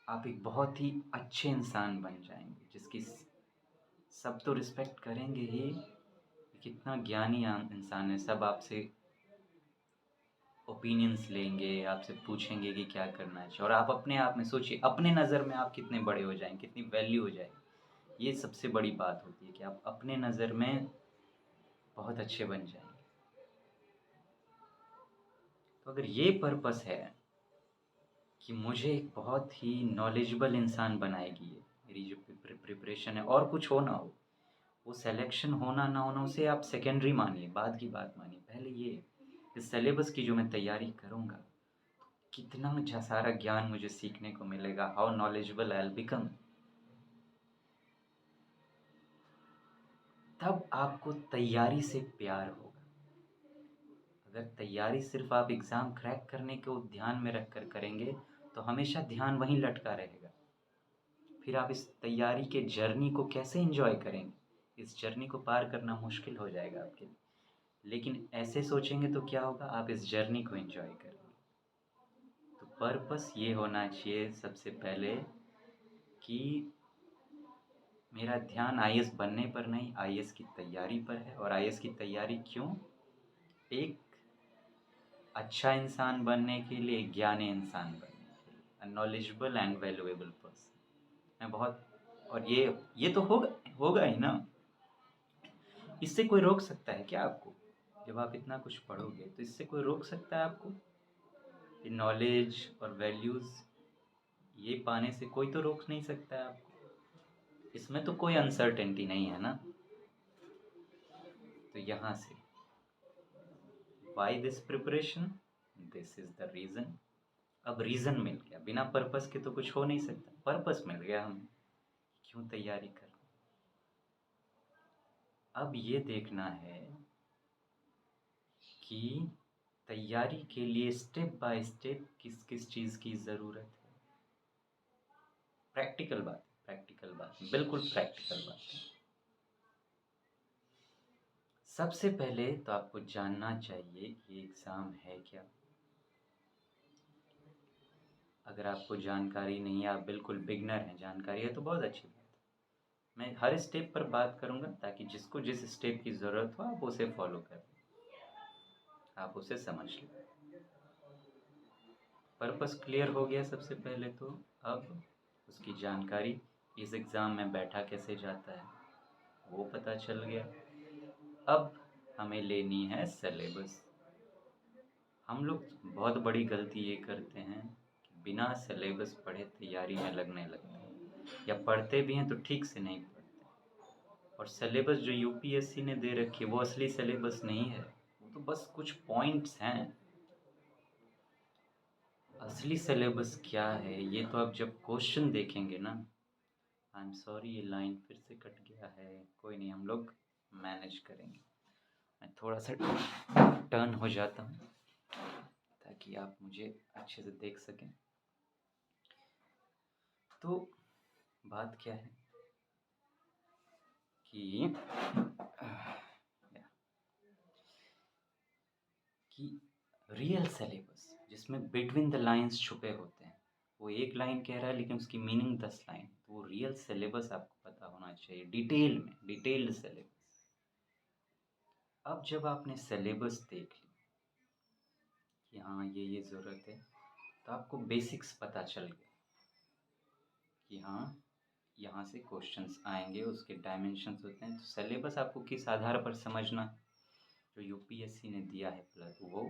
आप एक बहुत ही अच्छे इंसान बन जाएंगे, जिसकी सब तो रिस्पेक्ट करेंगे ही। कितना ज्ञानी इंसान है, सब आपसे ओपिनियंस लेंगे, आपसे पूछेंगे कि क्या करना है। और आप अपने आप में सोचिए, अपने नज़र में आप कितने बड़े हो जाएंगे, कितनी वैल्यू हो जाएगी। ये सबसे बड़ी बात होती है कि आप अपने नज़र में बहुत अच्छे बन जाएंगे। तो अगर ये पर्पस है कि मुझे एक बहुत ही नॉलेजेबल इंसान बनाएगी ये मेरी जो प्रिपरेशन है, और कुछ हो ना हो, वो सिलेक्शन होना ना होना उसे आप सेकेंडरी मानिए, बाद की बात मानिए। पहले ये इस सिलेबस की जो मैं तैयारी करूँगा, कितना सारा ज्ञान मुझे सीखने को मिलेगा, how knowledgeable I will become. तब आपको तैयारी से प्यार होगा। अगर तैयारी सिर्फ आप एग्ज़ाम क्रैक करने को ध्यान में रख कर करेंगे, तो हमेशा ध्यान वहीं लटका रहेगा। फिर आप इस तैयारी के जर्नी को कैसे एंजॉय करेंगे? इस जर्नी को पार करना मुश्किल हो जाएगा आपके लिए। लेकिन ऐसे सोचेंगे तो क्या होगा, आप इस जर्नी को एंजॉय करेंगे। तो पर्पस ये होना चाहिए सबसे पहले कि मेरा ध्यान आईएएस बनने पर नहीं, आईएएस की तैयारी पर है। और आईएएस की तैयारी क्यों? एक अच्छा इंसान बनने के लिए, एक ज्ञानी इंसान बनने के लिए, अ नॉलेजेबल एंड वैल्यूएबल पर्सन। मैं बहुत, और ये तो होगा ही ना। इससे कोई रोक सकता है क्या आपको? जब आप इतना कुछ पढ़ोगे तो इससे कोई रोक सकता है आपको? ये नॉलेज और वैल्यूज़ ये पाने से कोई तो रोक नहीं सकता है आपको। इसमें तो कोई अनसर्टेनिटी नहीं है ना। तो यहाँ से why this preparation, this is the reason. अब रीज़न मिल गया, बिना पर्पस के तो कुछ हो नहीं सकता। पर्पस मिल गया हमें, क्यों तैयारी करना। अब ये देखना है कि तैयारी के लिए स्टेप बाय स्टेप किस किस चीज़ की ज़रूरत है। प्रैक्टिकल बात, बिल्कुल प्रैक्टिकल बात। सबसे पहले तो आपको जानना चाहिए कि एग्ज़ाम है क्या। अगर आपको जानकारी नहीं है, आप बिल्कुल बिगनर हैं, जानकारी है तो बहुत अच्छी बात है। मैं हर स्टेप पर बात करूँगा ताकि जिसको जिस स्टेप की ज़रूरत हो आप उसे फॉलो करें, आप उसे समझ लें। पर्पस क्लियर हो गया सबसे पहले तो। अब उसकी जानकारी, इस एग्ज़ाम में बैठा कैसे जाता है वो पता चल गया। अब हमें लेनी है सिलेबस। हम लोग बहुत बड़ी गलती ये करते हैं कि बिना सिलेबस पढ़े तैयारी में लगने लगते हैं, या पढ़ते भी हैं तो ठीक से नहीं पढ़ते। और सिलेबस जो यूपीएससी ने दे रखी है वो असली सिलेबस नहीं है, वो तो बस कुछ पॉइंट्स हैं। असली सिलेबस क्या है ये तो आप जब क्वेश्चन देखेंगे ना। आई एम सॉरी, ये लाइन फिर से कट गया है, कोई नहीं, हम लोग मैनेज करेंगे। मैं थोड़ा सा टर्न हो जाता हूँ ताकि आप मुझे अच्छे से देख सकें। तो बात क्या है कि कि रियल सिलेबस जिसमें बिटवीन द लाइंस छुपे होते हैं, वो एक लाइन कह रहा है लेकिन उसकी मीनिंग 10 लाइन। तो वो रियल सिलेबस आपको पता होना चाहिए, डिटेल में, डिटेल्ड सिलेबस। अब जब आपने सिलेबस देख ली कि हाँ ये ज़रूरत है, तो आपको बेसिक्स पता चल गए कि हाँ यहाँ से क्वेश्चंस आएंगे, उसके डायमेंशंस होते हैं। तो सिलेबस आपको किस आधार पर समझना है? जो यूपीएससी ने दिया है प्लस वो,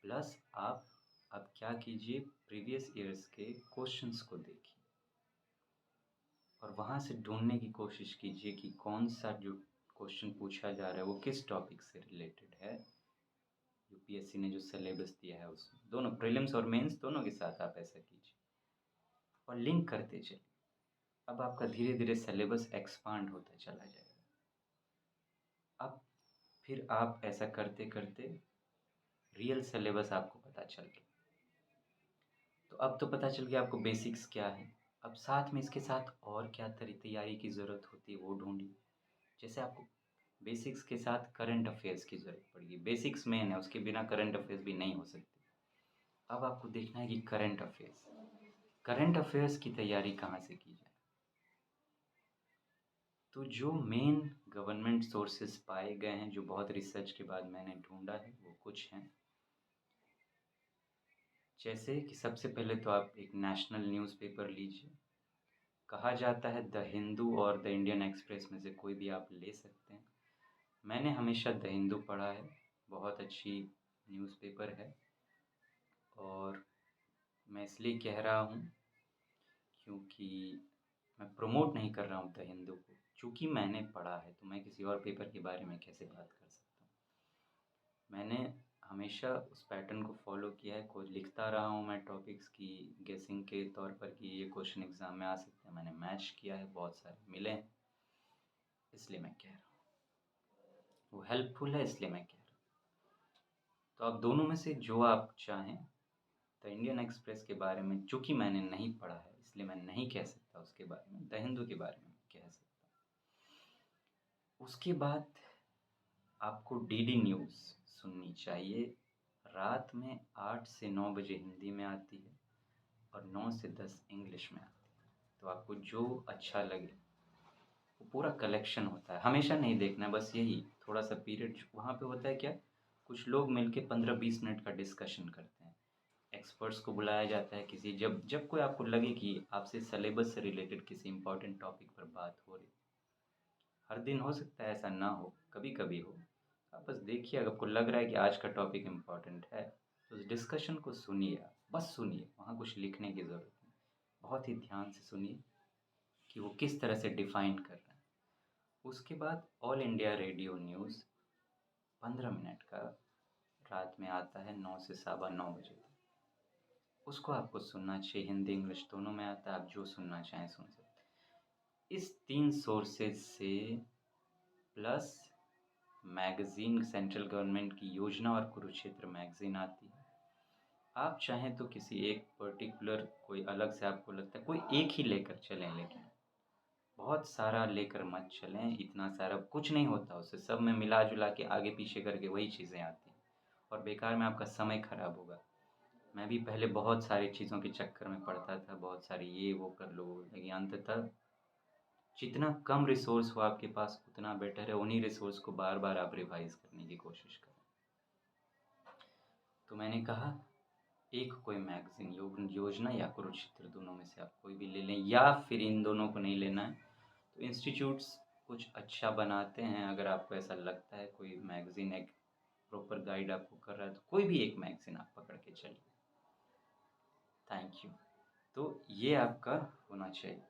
प्लस आप अब क्या कीजिए, प्रीवियस ईयर्स के क्वेश्चंस को देखिए और वहाँ से ढूंढने की कोशिश कीजिए कि कौन सा जो क्वेश्चन पूछा जा रहा है वो किस टॉपिक से रिलेटेड है। यूपीएससी ने जो सिलेबस दिया है उसमें, दोनों प्रीलिम्स और मेंस दोनों के साथ आप ऐसा कीजिए और लिंक करते चलिए। अब आपका धीरे धीरे सिलेबस एक्सपांड होता चला जाएगा। अब फिर आप ऐसा करते करते रियल सिलेबस आपको पता चल गया। तो अब तो पता चल गया आपको बेसिक्स क्या है। अब साथ में इसके साथ और क्या तैयारी की ज़रूरत होती है वो ढूंढिए। जैसे आपको बेसिक्स के साथ करंट अफेयर्स की ज़रूरत पड़ेगी। बेसिक्स मेन है, उसके बिना करंट अफेयर्स भी नहीं हो सकते। अब आपको देखना है कि करंट अफेयर्स की तैयारी कहाँ से की जाए। तो जो मेन गवर्नमेंट सोर्सेज पाए गए हैं, जो बहुत रिसर्च के बाद मैंने ढूंढा है, वो कुछ हैं। जैसे कि सबसे पहले तो आप एक नेशनल न्यूज़पेपर लीजिए। कहा जाता है द हिंदू और द इंडियन एक्सप्रेस में से कोई भी आप ले सकते हैं। मैंने हमेशा द हिंदू पढ़ा है, बहुत अच्छी न्यूज़पेपर है। और मैं इसलिए कह रहा हूँ क्योंकि मैं प्रमोट नहीं कर रहा हूँ द हिंदू को, चूँकि मैंने पढ़ा है तो मैं किसी और पेपर के बारे में कैसे बात कर सकता हूँ। मैंने हमेशा उस पैटर्न को फॉलो किया है, कोई लिखता रहा हूँ मैं टॉपिक्स की गेसिंग के तौर पर कि ये क्वेश्चन एग्ज़ाम में आ सकते हैं। मैंने मैच किया है, बहुत सारे मिले हैं, इसलिए मैं कह रहा हूँ वो हेल्पफुल है, इसलिए मैं कह रहा हूँ। तो आप दोनों में से जो आप चाहें, द इंडियन एक्सप्रेस के बारे में चूँकि मैंने नहीं पढ़ा है इसलिए मैं नहीं कह सकता उसके बारे में, द हिंदू के बारे में कह सकता हूँ। उसके बाद आपको डीडी न्यूज़ सुननी चाहिए। रात में 8 से 9 बजे हिंदी में आती है और 9 से 10 इंग्लिश में आती है। तो आपको जो अच्छा लगे, वो पूरा कलेक्शन होता है, हमेशा नहीं देखना है, बस यही थोड़ा सा पीरियड वहाँ पे होता है। क्या कुछ लोग मिलके 15-20 मिनट का डिस्कशन करते हैं, एक्सपर्ट्स को बुलाया जाता है। किसी जब जब कोई आपको लगे कि आपसे सिलेबस से रिलेटेड किसी इंपॉर्टेंट टॉपिक पर बात हो रही, हर दिन हो सकता है ऐसा ना हो, कभी कभी हो। आप बस देखिए, अगर आपको लग रहा है कि आज का टॉपिक इम्पॉर्टेंट है तो उस डिस्कशन को सुनिए। आप बस सुनिए, वहाँ कुछ लिखने की ज़रूरत नहीं, बहुत ही ध्यान से सुनिए कि वो किस तरह से डिफ़ाइन कर रहे हैं। उसके बाद all India radio news 15 minute का रात में आता है, 9 से 9:15 बजे तक। उसको आपको सुनना चाहिए, हिंदी इंग्लिश दोनों में आता है, आप जो सुनना चाहें सुन सकते हैं। इस 3 सोर्सेज से प्लस मैगज़ीन, सेंट्रल गवर्नमेंट की योजना और कुरुक्षेत्र मैगज़ीन आती है। आप चाहें तो किसी एक पर्टिकुलर, कोई अलग से आपको लगता है, कोई एक ही लेकर चलें, लेकिन बहुत सारा लेकर मत चलें। इतना सारा कुछ नहीं होता उससे, सब में मिला जुला के आगे पीछे करके वही चीज़ें आती हैं और बेकार में आपका समय ख़राब होगा। मैं भी पहले बहुत सारी चीज़ों के चक्कर में पड़ता था, बहुत सारी ये वो कर लो, लेकिन अंततः जितना कम रिसोर्स हो आपके पास उतना बेटर है। उन्हीं रिसोर्स को बार बार आप रिवाइज़ करने की कोशिश करें। तो मैंने कहा एक कोई मैगज़ीन, योजना या कुरुक्षेत्र, दोनों में से आप कोई भी ले लें, या फिर इन दोनों को नहीं लेना है तो इंस्टीट्यूट्स कुछ अच्छा बनाते हैं। अगर आपको ऐसा लगता है कोई मैगज़ीन एक प्रॉपर गाइड आपको कर रहा है तो कोई भी एक मैगज़ीन आप पकड़ के चलिए। Thank you. तो ये आपका होना चाहिए।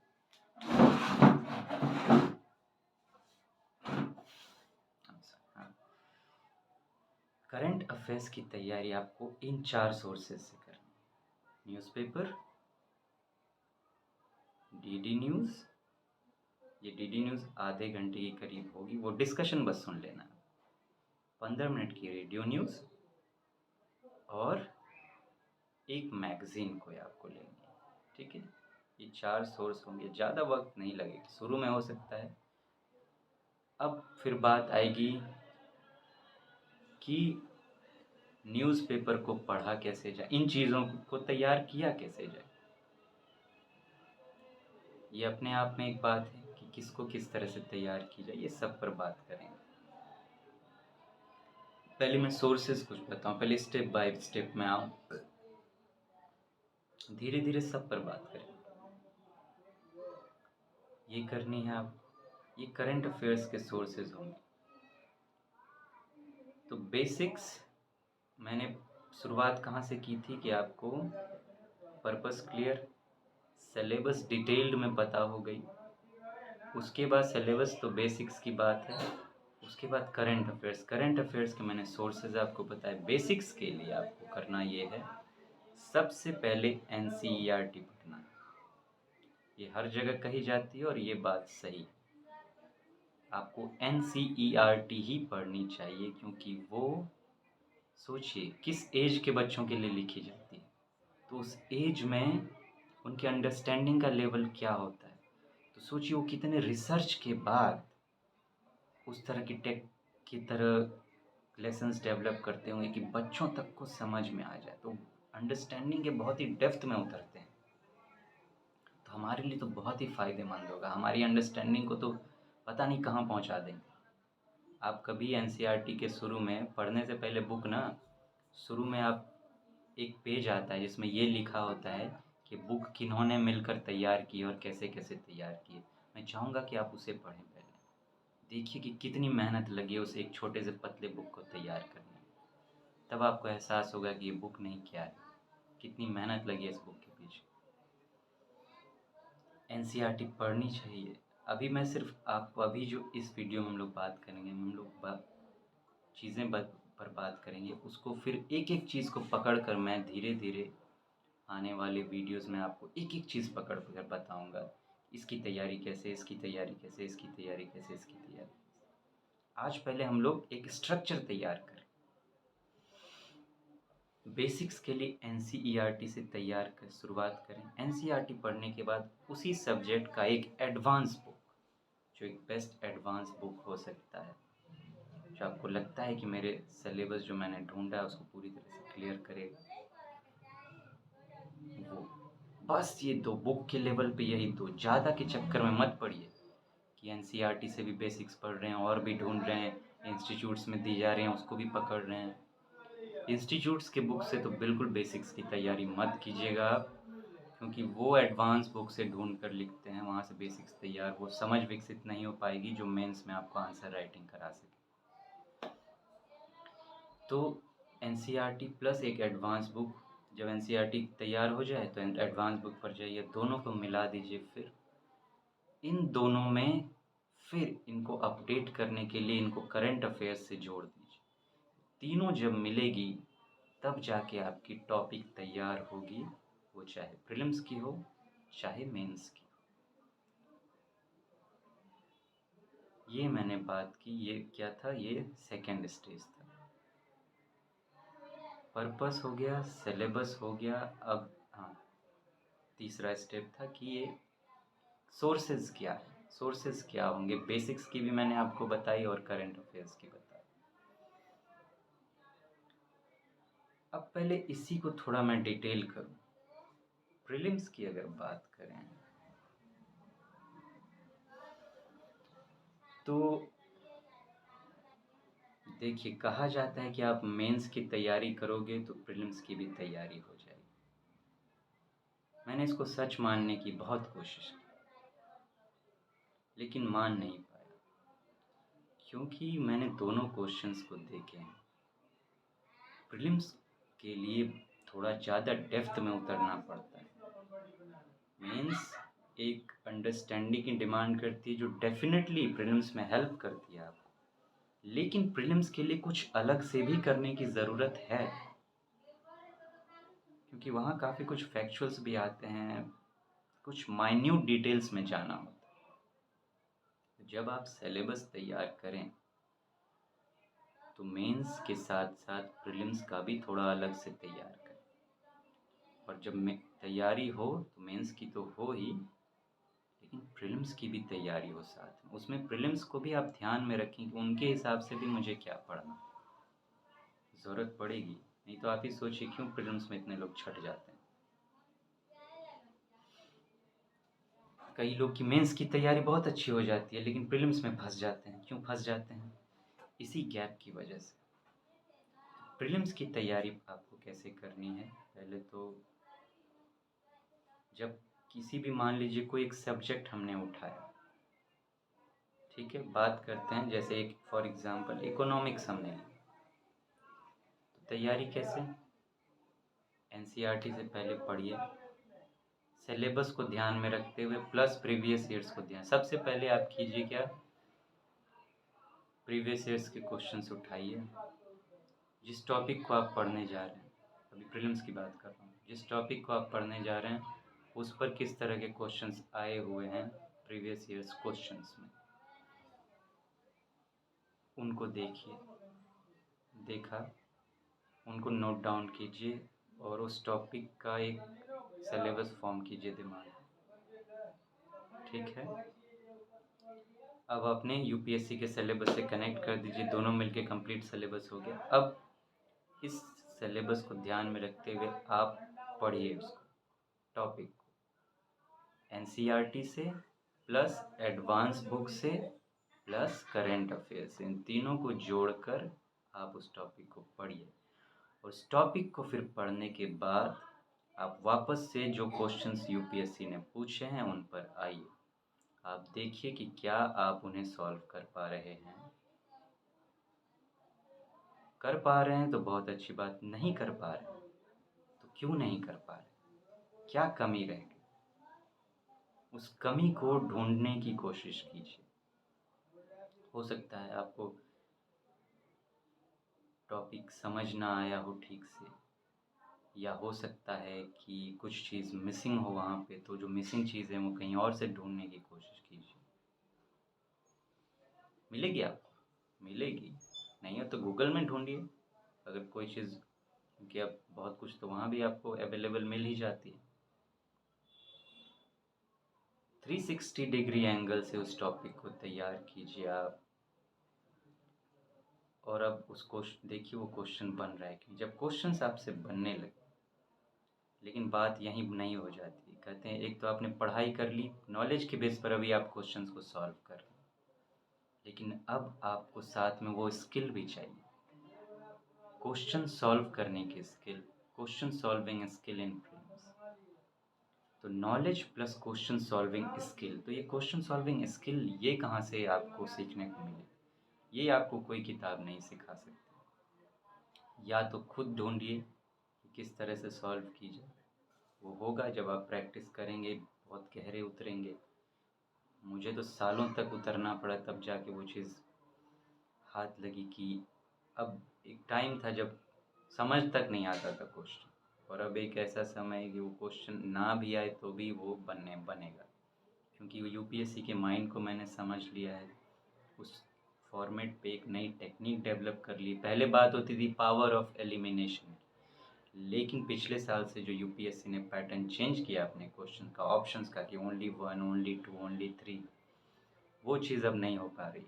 हाँ, करंट अफेयर्स की तैयारी आपको इन 4 सोर्सेज से करनी है। न्यूज़पेपर, डीडी न्यूज़, ये डीडी न्यूज़ आधे घंटे के करीब होगी, वो डिस्कशन बस सुन लेना है। 15 मिनट की रेडियो न्यूज़ और एक मैगज़ीन कोई आपको लेनी है, ठीक है। ये 4 सोर्स होंगे, ज़्यादा वक्त नहीं लगेगा, शुरू में हो सकता है। अब फिर बात आएगी कि न्यूज़पेपर को पढ़ा कैसे जाए, इन चीज़ों को तैयार किया कैसे जाए। ये अपने आप में एक बात है कि किसको किस तरह से तैयार की जाए, ये सब पर बात करेंगे। पहले मैं सोर्सेज कुछ बताऊं, पहले स्टेप बाय स्टेप में आऊँ, धीरे धीरे सब पर बात करें। ये करनी है आप, ये करंट अफेयर्स के सोर्सेज होंगे। तो बेसिक्स मैंने शुरुआत कहाँ से की थी कि आपको पर्पस क्लियर, सिलेबस डिटेल्ड में पता हो गई। उसके बाद सिलेबस तो बेसिक्स की बात है। उसके बाद करंट अफेयर्स के मैंने सोर्सेज आपको बताए। बेसिक्स के लिए आपको करना ये है, सबसे पहले एनसीईआरटी पढ़ना है। ये हर जगह कही जाती है और ये बात सही। आपको NCERT ही पढ़नी चाहिए, क्योंकि वो सोचिए किस एज के बच्चों के लिए लिखी जाती है, तो उस एज में उनके अंडरस्टैंडिंग का लेवल क्या होता है। तो सोचिए वो कितने रिसर्च के बाद उस तरह की टेक की तरह लेसन्स डेवलप करते होंगे कि बच्चों तक को समझ में आ जाए, तो अंडरस्टैंडिंग के बहुत ही डेप्थ में उतरते हैं। तो हमारे लिए तो बहुत ही फ़ायदेमंद होगा, हमारी अंडरस्टैंडिंग को तो पता नहीं कहाँ पहुँचा देंगे। आप कभी NCERT के शुरू में पढ़ने से पहले बुक ना, शुरू में आप एक पेज आता है जिसमें ये लिखा होता है कि बुक किन्होंने मिलकर तैयार की और कैसे कैसे तैयार की। मैं चाहूँगा कि आप उसे पढ़ें पहले, देखिए कि कितनी मेहनत लगी है उस एक छोटे से पतले बुक को तैयार करने में। तब आपको एहसास होगा कि ये बुक नहीं क्या है, कितनी मेहनत लगी है इस बुक के पीछे। NCERT पढ़नी चाहिए। अभी मैं सिर्फ आपको अभी जो इस वीडियो में हम लोग बात करेंगे, हम लोग चीज़ें पर बात करेंगे, उसको फिर एक एक चीज़ को पकड़ कर मैं धीरे धीरे आने वाले वीडियोस में आपको एक एक चीज़ पकड़ कर बताऊंगा। इसकी तैयारी कैसे, इसकी तैयारी कैसे, इसकी तैयारी कैसे, इसकी तैयारी कैसे। आज पहले हम लोग एक स्ट्रक्चर तैयार करें। बेसिक्स के लिए NCERT से तैयार कर शुरुआत करें। NCERT पढ़ने के बाद उसी सब्जेक्ट का एक एडवांस बुक, जो एक बेस्ट एडवांस बुक हो सकता है, जो आपको लगता है कि मेरे सिलेबस जो मैंने ढूंढा है उसको पूरी तरह से क्लियर करेगा, वो बस ये 2 बुक के लेवल पे, यही 2, ज़्यादा के चक्कर में मत पड़िए कि NCERT से भी बेसिक्स पढ़ रहे हैं और भी ढूंढ रहे हैं, इंस्टीट्यूट्स में दी जा रहे हैं उसको भी पकड़ रहे हैं। इंस्टीट्यूट्स के बुक से तो बिल्कुल बेसिक्स की तैयारी मत कीजिएगा आप, क्योंकि वो एडवांस बुक से ढूंढ कर लिखते हैं, वहाँ से बेसिक्स तैयार, वो समझ विकसित नहीं हो पाएगी जो मेंस में आपको आंसर राइटिंग करा सके। तो NCERT प्लस एक एडवांस बुक, जब NCERT तैयार हो जाए तो एडवांस बुक पर जाइए, दोनों को मिला दीजिए। फिर इन दोनों में फिर इनको अपडेट करने के लिए इनको करंट अफेयर्स से जोड़ दीजिए। तीनों जब मिलेगी तब जाके आपकी टॉपिक तैयार होगी, वो चाहे प्रीलिम्स की हो चाहे मेंस की। ये मैंने बात की, ये क्या था, ये सेकंड स्टेज था। पर्पस हो गया, सिलेबस हो गया। अब हाँ, तीसरा स्टेप था कि ये सोर्सेज क्या है, सोर्सेज क्या होंगे। बेसिक्स की भी मैंने आपको बताई और करंट अफेयर्स की बताई। अब पहले इसी को थोड़ा मैं डिटेल करूं। प्रीलिम्स की अगर बात करें तो देखिए, कहा जाता है कि आप मेंस की तैयारी करोगे तो प्रीलिम्स की भी तैयारी हो जाएगी। मैंने इसको सच मानने की बहुत कोशिश की, लेकिन मान नहीं पाया, क्योंकि मैंने दोनों क्वेश्चंस को देखे हैं। प्रीलिम्स के लिए थोड़ा ज़्यादा डेप्थ में उतरना पड़ता है। मेंस एक अंडरस्टैंडिंग की डिमांड करती है जो डेफिनेटली प्रीलिम्स में हेल्प करती है आपको, लेकिन प्रीलिम्स के लिए कुछ अलग से भी करने की ज़रूरत है, क्योंकि वहाँ काफ़ी कुछ फैक्चुअल्स भी आते हैं, कुछ माइन्यूट डिटेल्स में जाना होता है। तो जब आप सिलेबस तैयार करें तो मेंस के साथ साथ प्रीलिम्स का भी थोड़ा अलग से तैयार करें। और जब में तैयारी हो तो मेंस की तो हो ही, लेकिन प्रीलिम्स की भी तैयारी हो साथ में। उसमें प्रीलिम्स को भी आप ध्यान में रखें कि उनके हिसाब से भी मुझे क्या पढ़ना ज़रूरत पड़ेगी। नहीं तो आप ही सोचिए क्यों प्रीलिम्स में इतने लोग छट जाते हैं। कई लोग की मेंस की तैयारी बहुत अच्छी हो जाती है लेकिन प्रीलिम्स में फंस जाते हैं। क्यों फंस जाते हैं? इसी गैप की वजह से। प्रीलिम्स की तैयारी आपको कैसे करनी है? पहले तो जब किसी भी, मान लीजिए कोई एक सब्जेक्ट हमने उठाया, ठीक है, बात करते हैं जैसे एक फॉर एग्जांपल इकोनॉमिक्स हमने ली, तो तैयारी कैसे? NCERT से पहले पढ़िए, सिलेबस को ध्यान में रखते हुए प्लस प्रीवियस ईयर्स को ध्यान। सबसे पहले आप कीजिए क्या, प्रीवियस ईयर्स के क्वेश्चंस उठाइए। जिस टॉपिक को आप पढ़ने जा रहे हैं, अभी प्रीलिम्स की बात कर रहा हूँ, जिस टॉपिक को आप पढ़ने जा रहे हैं उस पर किस तरह के क्वेश्चंस आए हुए हैं प्रीवियस ईयर्स क्वेश्चंस में, उनको देखिए, देखा, उनको नोट डाउन कीजिए और उस टॉपिक का एक सिलेबस फॉर्म कीजिए दिमाग में, ठीक है। अब अपने यूपीएससी के सिलेबस से कनेक्ट कर दीजिए, दोनों मिलके कंप्लीट सिलेबस हो गया। अब इस सिलेबस को ध्यान में रखते हुए आप पढ़िए उसको, टॉपिक को एनसीईआरटी से प्लस एडवांस बुक से प्लस करंट अफेयर्स, इन तीनों को जोड़कर आप उस टॉपिक को पढ़िए। उस टॉपिक को फिर पढ़ने के बाद आप वापस से जो क्वेश्चंस यूपीएससी ने पूछे हैं उन पर आइए। आप देखिए कि क्या आप उन्हें सॉल्व कर पा रहे हैं। कर पा रहे हैं तो बहुत अच्छी बात, नहीं कर पा रहे हैं तो क्यों नहीं कर पा रहे, क्या कमी रह गई, उस कमी को ढूंढने की कोशिश कीजिए। हो सकता है आपको टॉपिक समझ ना आया हो ठीक से, या हो सकता है कि कुछ चीज़ मिसिंग हो वहाँ पे, तो जो मिसिंग चीज़ है वो कहीं और से ढूंढने की कोशिश कीजिए। मिलेगी आपको, मिलेगी, नहीं हो तो गूगल में ढूंढिए। अगर कोई चीज़, क्योंकि अब बहुत कुछ तो वहाँ भी आपको अवेलेबल मिल ही जाती है। 360 डिग्री एंगल से उस टॉपिक को तैयार कीजिए आप, और अब उसको देखिए वो क्वेश्चन बन रहा है कि जब क्वेश्चंस आपसे बनने लगे, लेकिन बात यहीं नहीं हो जाती। कहते हैं एक तो आपने पढ़ाई कर ली, नॉलेज के बेस पर अभी आप क्वेश्चंस को सॉल्व कर रहे हैं, लेकिन अब आपको साथ में वो स्किल भी चाहिए, क्वेश्चन सॉल्व करने की skill, question solving skill in prelims. तो knowledge plus question solving skill, तो ये क्वेश्चन सॉल्विंग स्किल ये कहाँ से आपको सीखने को मिले, ये आपको कोई किताब नहीं सिखा सकती। या तो खुद ढूंढिए कि किस तरह से सॉल्व की जाए, वो होगा जब आप प्रैक्टिस करेंगे, बहुत गहरे उतरेंगे। मुझे तो सालों तक उतरना पड़ा तब जाके वो चीज़ हाथ लगी कि अब एक टाइम था जब समझ तक नहीं आता था क्वेश्चन, और अब एक ऐसा समय है कि वो क्वेश्चन ना भी आए तो भी वो बनेगा, क्योंकि वो यूपीएससी के माइंड को मैंने समझ लिया है। उस फॉर्मेट पे एक नई टेक्निक डेवलप कर ली। पहले बात होती थी पावर ऑफ एलिमिनेशन, लेकिन पिछले साल से जो यूपीएससी ने पैटर्न चेंज किया अपने क्वेश्चन का, ऑप्शंस का, कि ओनली 1, ओनली 2, ओनली 3, वो चीज़ अब नहीं हो पा रही।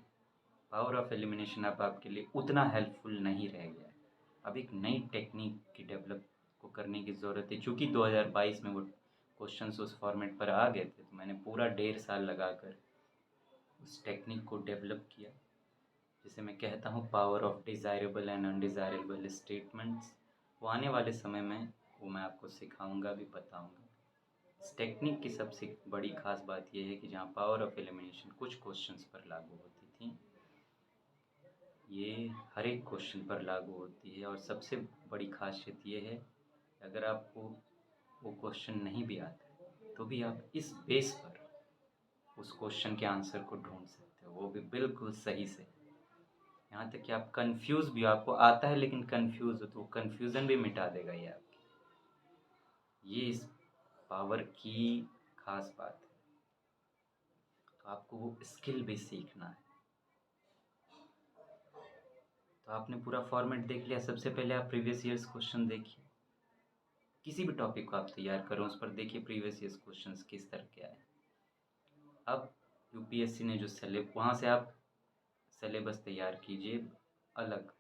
पावर ऑफ एलिमिनेशन अब आपके लिए उतना हेल्पफुल नहीं रह गया है। अब एक नई टेक्निक की डेवलप को करने की ज़रूरत है। चूँकि 2022 में वो क्वेश्चंस उस फॉर्मेट पर आ गए थे, तो मैंने पूरा 1.5 साल लगाकर उस टेक्निक को डेवलप किया, जिसे मैं कहता हूँ power of desirable and undesirable statements. वो आने वाले समय में वो मैं आपको सिखाऊंगा भी, बताऊंगा। इस टेक्निक की सबसे बड़ी खास बात यह है कि जहाँ पावर ऑफ एलिमिनेशन कुछ क्वेश्चंस पर लागू होती थी, ये हर एक क्वेश्चन पर लागू होती है। और सबसे बड़ी खासियत ये है, अगर आपको वो क्वेश्चन नहीं भी आता तो भी आप इस बेस पर उस क्वेश्चन के आंसर को ढूंढ सकते हो, वो भी बिल्कुल सही से। यहाँ तक कि आप कंफ्यूज भी हो, आपको आता है लेकिन कंफ्यूज हो, तो वो कन्फ्यूज़न भी मिटा देगा ये आपकी। ये इस पावर की खास बात है। तो आपको वो स्किल भी सीखना है। तो आपने पूरा फॉर्मेट देख लिया। सबसे पहले आप प्रीवियस ईयर्स क्वेश्चन देखिए, किसी भी टॉपिक को आप तैयार करो उस पर देखिए प्रीवियस ईयर्स क्वेश्चंस किस तरह के आए। अब यूपीएससी ने जो वहाँ से आप सिलेबस तैयार कीजिए अलग,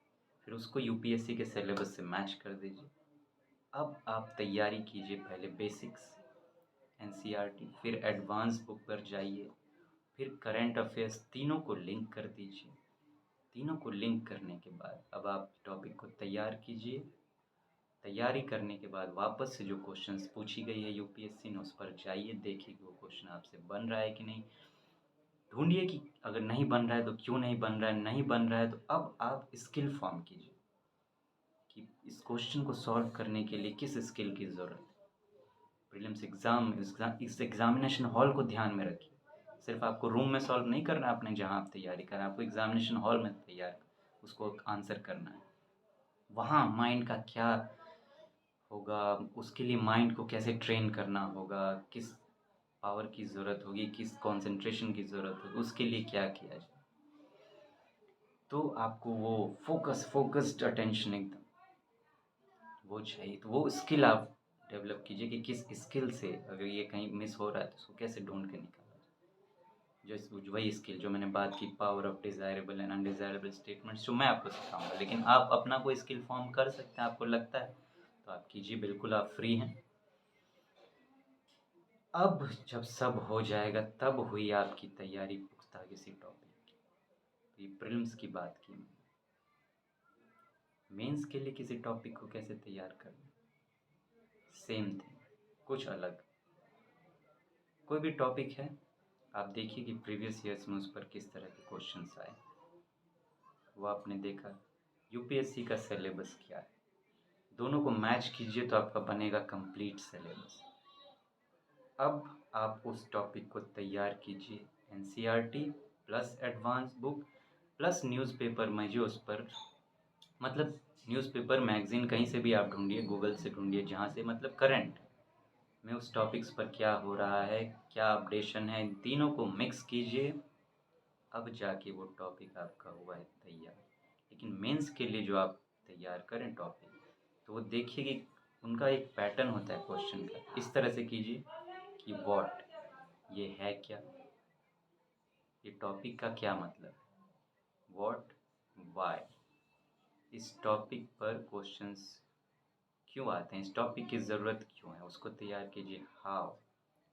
फिर उसको यूपीएससी के सिलेबस से मैच कर दीजिए। अब आप तैयारी कीजिए, पहले बेसिक्स एनसीईआरटी, फिर एडवांस बुक पर जाइए, फिर करंट अफेयर्स, तीनों को लिंक कर दीजिए। तीनों को लिंक करने के बाद अब आप टॉपिक को तैयार कीजिए। तैयारी करने के बाद वापस से जो क्वेश्चंस पूछी गई है यूपीएससी ने, उस पर जाइए, देखिए कि वो क्वेश्चन आपसे बन रहा है कि नहीं। ढूंढिए कि अगर नहीं बन रहा है तो क्यों नहीं बन रहा है, नहीं बन रहा है तो अब आप स्किल फॉर्म कीजिए कि इस क्वेश्चन को सॉल्व करने के लिए किस स्किल की ज़रूरत है। प्रीलिम्स इस एग्जामिनेशन हॉल को ध्यान में रखिए। सिर्फ आपको रूम में सॉल्व नहीं करना है अपने जहाँ आप तैयारी कर रहे हैं, आपको एग्जामिनेशन हॉल में तैयार उसको आंसर करना है। वहाँ माइंड का क्या होगा, उसके लिए माइंड को कैसे ट्रेन करना होगा, किस पावर की ज़रूरत होगी, किस कंसंट्रेशन की ज़रूरत होगी, उसके लिए क्या किया जाए। तो आपको वो फोकस्ड अटेंशन एकदम वो चाहिए। तो वो स्किल आप डेवलप कीजिए कि किस स्किल से अगर ये कहीं मिस हो रहा है तो उसको कैसे ढूंढ के निकाला जाए। जो वही स्किल जो मैंने बात की, power of desirable and undesirable statements, जो मैं आपको सिखाऊंगा। लेकिन आप अपना कोई स्किल फॉर्म कर सकते हैं, आपको लगता है तो आप कीजिए, बिल्कुल आप फ्री हैं। अब जब सब हो जाएगा तब हुई आपकी तैयारी पुख्ता किसी टॉपिक की। तो ये प्रीलिम्स की बात की मैंने। मेंस के लिए किसी टॉपिक को कैसे तैयार करना, सेम थिंग, कुछ अलग। कोई भी टॉपिक है, आप देखिए कि प्रीवियस ईयर्स में उस पर किस तरह के क्वेश्चंस आए, वो आपने देखा। यूपीएससी का सिलेबस क्या है, दोनों को मैच कीजिए तो आपका बनेगा कंप्लीट सिलेबस। अब आप उस टॉपिक को तैयार कीजिए, NCERT plus advance book plus newspaper में जो उस पर, मतलब न्यूज़पेपर मैगज़ीन कहीं से भी आप ढूंढिए, गूगल से ढूंढिए, जहाँ से मतलब करंट में उस टॉपिक्स पर क्या हो रहा है, क्या अपडेशन है, इन तीनों को मिक्स कीजिए। अब जाके वो टॉपिक आपका हुआ है तैयार। लेकिन मेंस के लिए जो आप तैयार करें टॉपिक, तो वो देखिए कि उनका एक पैटर्न होता है क्वेश्चन का। इस तरह से कीजिए कि व्हाट, ये है क्या, ये टॉपिक का क्या मतलब है, व्हाट, व्हाई, इस टॉपिक पर क्वेश्चंस क्यों आते हैं, इस टॉपिक की ज़रूरत क्यों है, उसको तैयार कीजिए। हाउ,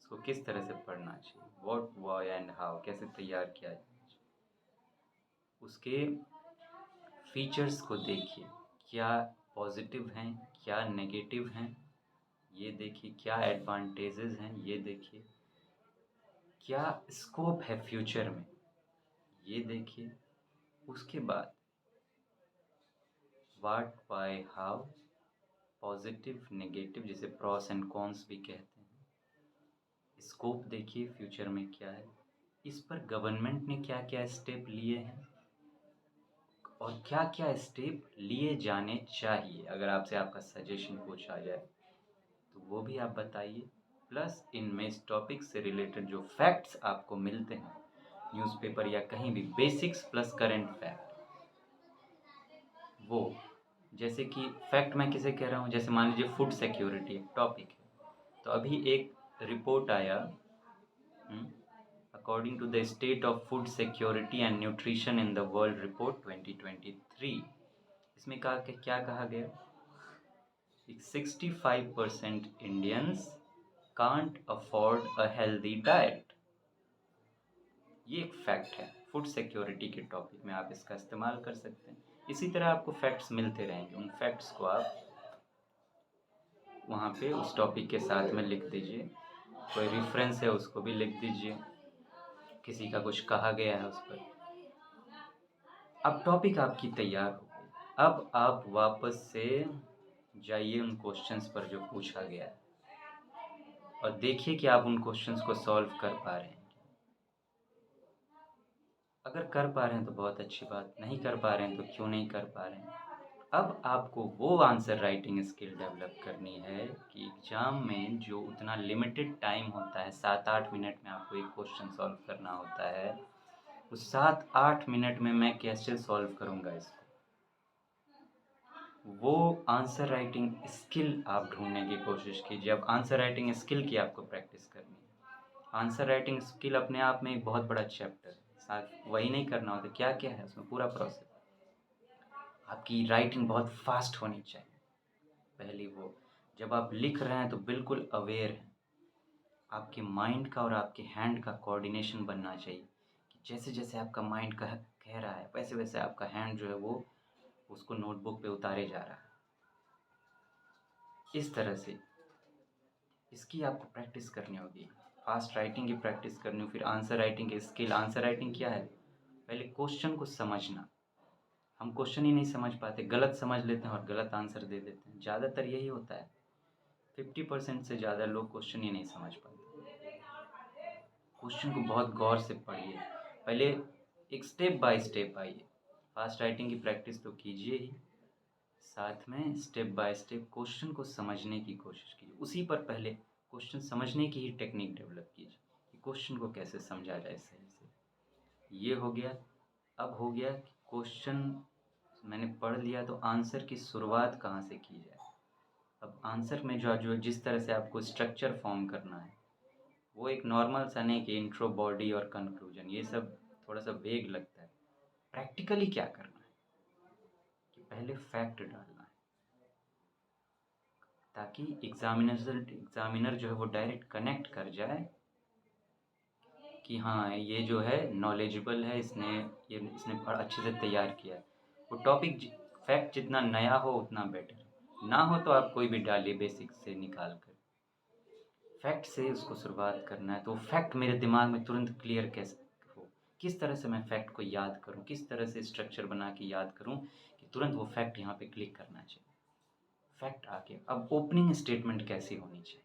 इसको किस तरह से पढ़ना चाहिए, व्हाट, व्हाई एंड हाउ, कैसे तैयार किया जाए। उसके फीचर्स को देखिए, क्या पॉजिटिव हैं, क्या नेगेटिव हैं, ये देखिए। क्या एडवांटेजेस हैं, ये देखिए। क्या स्कोप है फ्यूचर में, ये देखिए। उसके बाद what, why, how, positive negative, जिसे प्रॉस एंड कॉन्स भी कहते हैं। स्कोप देखिए फ्यूचर में क्या है, इस पर गवर्नमेंट ने क्या क्या स्टेप लिए हैं और क्या क्या स्टेप लिए जाने चाहिए। अगर आपसे आपका सजेशन पूछा जाए तो वो भी आप बताइए। प्लस इनमें इस टॉपिक से रिलेटेड जो फैक्ट्स आपको मिलते हैं न्यूज़पेपर या कहीं भी, बेसिक्स प्लस करंट फैक्ट, वो, जैसे कि फैक्ट मैं किसे कह रहा हूँ, जैसे मान लीजिए फूड सिक्योरिटी एक टॉपिक है, तो अभी एक रिपोर्ट आया, according to the state of food security and nutrition in the world report 2023। इसमें कहा कि क्या कहा गया, 65% Indians can't afford a healthy diet. ये एक फैक्ट है, फूड सिक्योरिटी के टॉपिक में आप इसका इस्तेमाल कर सकते हैं। इसी तरह आपको फैक्ट्स मिलते रहेंगे, उन फैक्ट्स को आप वहाँ पे उस टॉपिक के साथ में लिख दीजिए। कोई रेफरेंस है उसको भी लिख दीजिए, किसी का कुछ कहा गया है उस पर। अब टॉपिक आपकी तैयार हो गई। अब आप वापस से जाइए उन क्वेश्चंस पर जो पूछा गया है और देखिए कि आप उन क्वेश्चंस को सॉल्व कर पा रहे हैं। अगर कर पा रहे हैं तो बहुत अच्छी बात, नहीं कर पा रहे हैं तो क्यों नहीं कर पा रहे हैं। अब आपको वो आंसर राइटिंग स्किल डेवलप करनी है कि एग्ज़ाम में जो उतना लिमिटेड टाइम होता है, 7-8 मिनट में आपको एक क्वेश्चन सॉल्व करना होता है, उस 7-8 मिनट में मैं कैसे सॉल्व करूँगा इसको। वो आंसर राइटिंग स्किल आप ढूंढने की कोशिश कीजिए। अब आंसर राइटिंग स्किल की आपको प्रैक्टिस करनी है। आंसर राइटिंग स्किल अपने आप में एक बहुत बड़ा चैप्टर है, साथ वही नहीं करना होता, क्या क्या है उसमें पूरा प्रोसेस। आपकी राइटिंग बहुत फास्ट होनी चाहिए। पहली वो, जब आप लिख रहे हैं तो बिल्कुल अवेयर हैं, आपके माइंड का और आपके हैंड का कोऑर्डिनेशन बनना चाहिए कि जैसे जैसे आपका माइंड कह रहा है वैसे वैसे आपका हैंड जो है वो उसको नोटबुक पे उतारे जा रहा है। इस तरह से इसकी आपको प्रैक्टिस करनी होगी। फास्ट राइटिंग की प्रैक्टिस करनी हो, फिर आंसर राइटिंग की स्किल। आंसर राइटिंग क्या है, पहले क्वेश्चन को समझना। हम क्वेश्चन ही नहीं समझ पाते, गलत समझ लेते हैं और गलत आंसर दे देते हैं, ज़्यादातर यही होता है। 50% से ज़्यादा लोग क्वेश्चन ही नहीं समझ पाते। क्वेश्चन को बहुत गौर से पढ़िए, पहले एक स्टेप बाय स्टेप आइए। फास्ट राइटिंग की प्रैक्टिस तो कीजिए ही, साथ में स्टेप बाय स्टेप क्वेश्चन को समझने की कोशिश कीजिए। उसी पर पहले क्वेश्चन समझने की ही टेक्निक डेवलप कीजिए कि क्वेश्चन को कैसे समझा जाए सही से। ये हो गया। अब हो गया कि क्वेश्चन मैंने पढ़ लिया तो आंसर की शुरुआत कहाँ से की जाए। अब आंसर में जो जो जिस तरह से आपको स्ट्रक्चर फॉर्म करना है वो एक नॉर्मल सा नहीं कि इंट्रो, बॉडी और कंक्लूजन, ये सब थोड़ा सा वेग लगता है। प्रैक्टिकली क्या करना है कि पहले फैक्ट डालना है ताकि एग्जामिनर जो है वो डायरेक्ट कनेक्ट कर जाए कि हाँ ये जो है नॉलेजेबल है, इसने अच्छे से तैयार किया है। वो टॉपिक फैक्ट जितना नया हो उतना बेटर, ना हो तो आप कोई भी डालिए बेसिक से निकाल कर। फैक्ट से उसको शुरुआत करना है तो फैक्ट मेरे दिमाग में तुरंत क्लियर कैसे हो, किस तरह से मैं फैक्ट को याद करूँ, किस तरह से स्ट्रक्चर बना के याद करूँ कि तुरंत वो फैक्ट यहाँ पे क्लिक करना चाहिए। फैक्ट आके अब ओपनिंग स्टेटमेंट कैसी होनी चाहिए,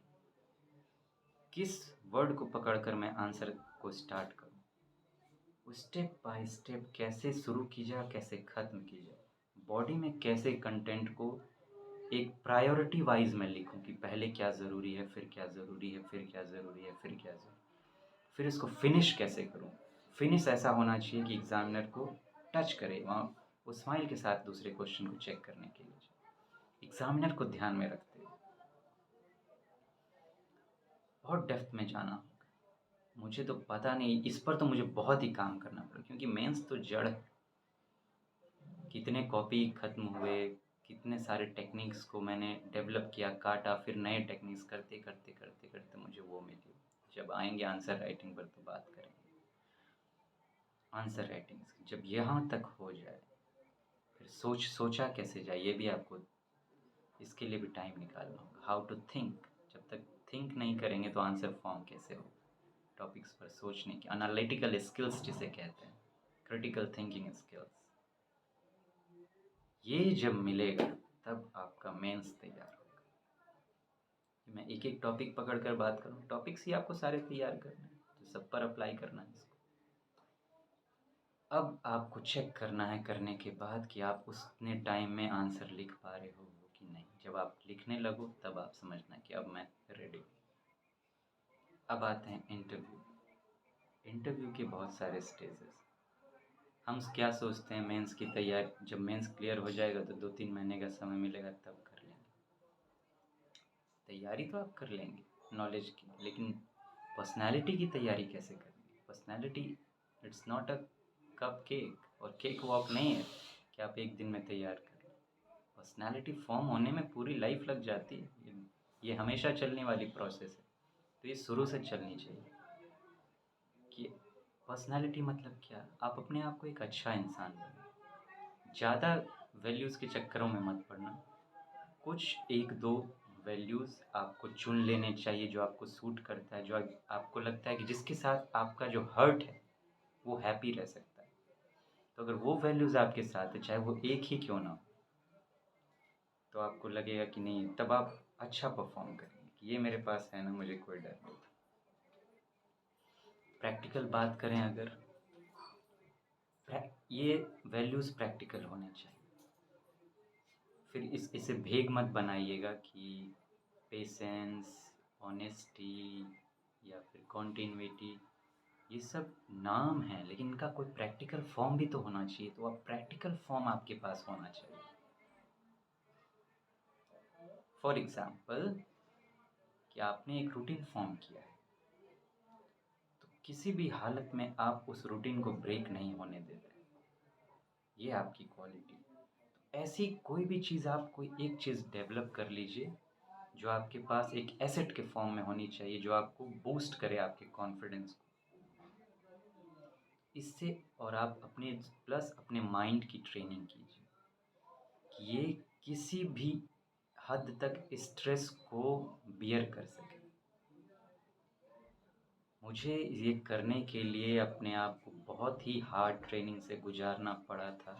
किस वर्ड को पकड़कर मैं आंसर को स्टार्ट करूँ, स्टेप बाय स्टेप कैसे शुरू की जाए, कैसे ख़त्म की जाए, बॉडी में कैसे कंटेंट को एक प्रायोरिटी वाइज मैं लिखूँ कि पहले क्या ज़रूरी है, फिर क्या ज़रूरी है, फिर क्या ज़रूरी है, फिर क्या ज़रूरी, फिर इसको फिनिश कैसे करूँ। फिनिश ऐसा होना चाहिए कि एग्ज़ामिनर को टच करे, वहाँ वो स्माइल के साथ दूसरे क्वेश्चन को चेक करने के लिए। एग्ज़ामिनर को ध्यान में रखते हुए बहुत डेप्थ में जाना होगा। मुझे तो पता नहीं, इस पर तो मुझे बहुत ही काम करना पड़ा क्योंकि मेंस तो जड़ है। कितने कॉपी ख़त्म हुए, कितने सारे टेक्निक्स को मैंने डेवलप किया, काटा, फिर नए टेक्निक्स करते करते करते करते मुझे वो मिली। जब आएंगे आंसर राइटिंग पर तो बात करेंगे। आंसर राइटिंग जब यहाँ तक हो जाए फिर सोचा कैसे जाए, ये भी आपको इसके लिए भी टाइम निकालना होगा। हाउ टू थिंक, जब तक थिंक नहीं करेंगे तो आंसर फॉर्म कैसे हो। टॉपिक्स पर सोचने की एनालिटिकल स्किल्स जिसे कहते हैं, क्रिटिकल थिंकिंग स्किल्स, ये जब मिलेगा तब आपका मेंस तैयार होगा। मैं एक एक टॉपिक पकड़ कर बात करूँ, टॉपिक्स ही आपको सारे तैयार करने हैं तो सब पर अप्लाई करना है इसको। अब आपको चेक करना है करने के बाद कि आप उतने टाइम में आंसर लिख पा रहे हो कि नहीं। जब आप लिखने लगो तब आप समझना कि अब मैं रेडी हूँ। अब आते हैं इंटरव्यू। इंटरव्यू के बहुत सारे स्टेजेस। हम क्या सोचते हैं मेंस की तैयारी, जब मेंस क्लियर हो जाएगा तो 2-3 महीने का समय मिलेगा तब कर लेंगे। तैयारी तो आप कर लेंगे नॉलेज की, लेकिन पर्सनालिटी की तैयारी कैसे करेंगे। Personality it's not a cup cake और केक वॉक नहीं है कि आप एक दिन में तैयार कर लें। पर्सनालिटी फॉर्म होने में पूरी लाइफ लग जाती है। ये हमेशा चलने वाली प्रोसेस है, तो ये शुरू से चलनी चाहिए कि पर्सनालिटी मतलब क्या। आप अपने आप को एक अच्छा इंसान बने, ज़्यादा वैल्यूज़ के चक्करों में मत पड़ना। कुछ 1-2 वैल्यूज़ आपको चुन लेने चाहिए जो आपको सूट करता है, जो आपको लगता है कि जिसके साथ आपका जो हर्ट है वो हैप्पी रह सकता है। तो अगर वो वैल्यूज़ आपके साथ है, चाहे वो एक ही क्यों ना हो, तो आपको लगेगा कि नहीं, तब आप अच्छा परफॉर्म करेंगे कि ये मेरे पास है ना, मुझे कोई डर नहीं। प्रैक्टिकल बात करें अगर, ये वैल्यूज़ प्रैक्टिकल होने चाहिए। फिर इसे भेग मत बनाइएगा कि पेशेंस, ऑनेस्टी या फिर कॉन्टिन्यूटी, ये सब नाम हैं लेकिन इनका कोई प्रैक्टिकल फॉर्म भी तो होना चाहिए। तो आप प्रैक्टिकल फॉर्म आपके पास होना चाहिए। फॉर एग्ज़ाम्पल कि आपने एक रूटीन फॉर्म किया है तो किसी भी हालत में आप उस रूटीन को ब्रेक नहीं होने देते, ये आपकी क्वालिटी। तो ऐसी कोई भी चीज़, आप कोई एक चीज़ डेवलप कर लीजिए जो आपके पास एक एसेट के फॉर्म में होनी चाहिए, जो आपको बूस्ट करे आपके कॉन्फिडेंस को। इससे और आप अपने प्लस अपने माइंड की ट्रेनिंग कीजिए कि ये किसी भी हद तक स्ट्रेस को बियर कर सके। मुझे ये करने के लिए अपने आप को बहुत ही हार्ड ट्रेनिंग से गुजारना पड़ा था।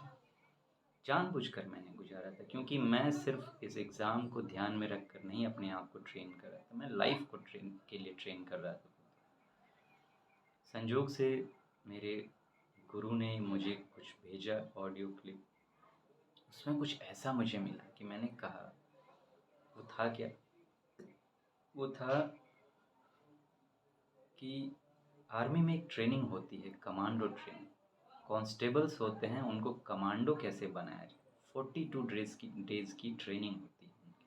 जानबूझकर मैंने गुजारा था क्योंकि मैं सिर्फ इस एग्ज़ाम को ध्यान में रख कर नहीं अपने आप को ट्रेन कर रहा था, मैं लाइफ को ट्रेन के लिए ट्रेन कर रहा था। संजोग से मेरे गुरु ने मुझे कुछ भेजा ऑडियो क्लिप, उसमें कुछ ऐसा मुझे मिला कि मैंने कहा, वो था क्या? वो था कि आर्मी में एक ट्रेनिंग होती है, कमांडो ट्रेनिंग। कांस्टेबल्स होते हैं, उनको कमांडो कैसे बनाया जाए, 42 डेज़ की ट्रेनिंग होती है उनकी।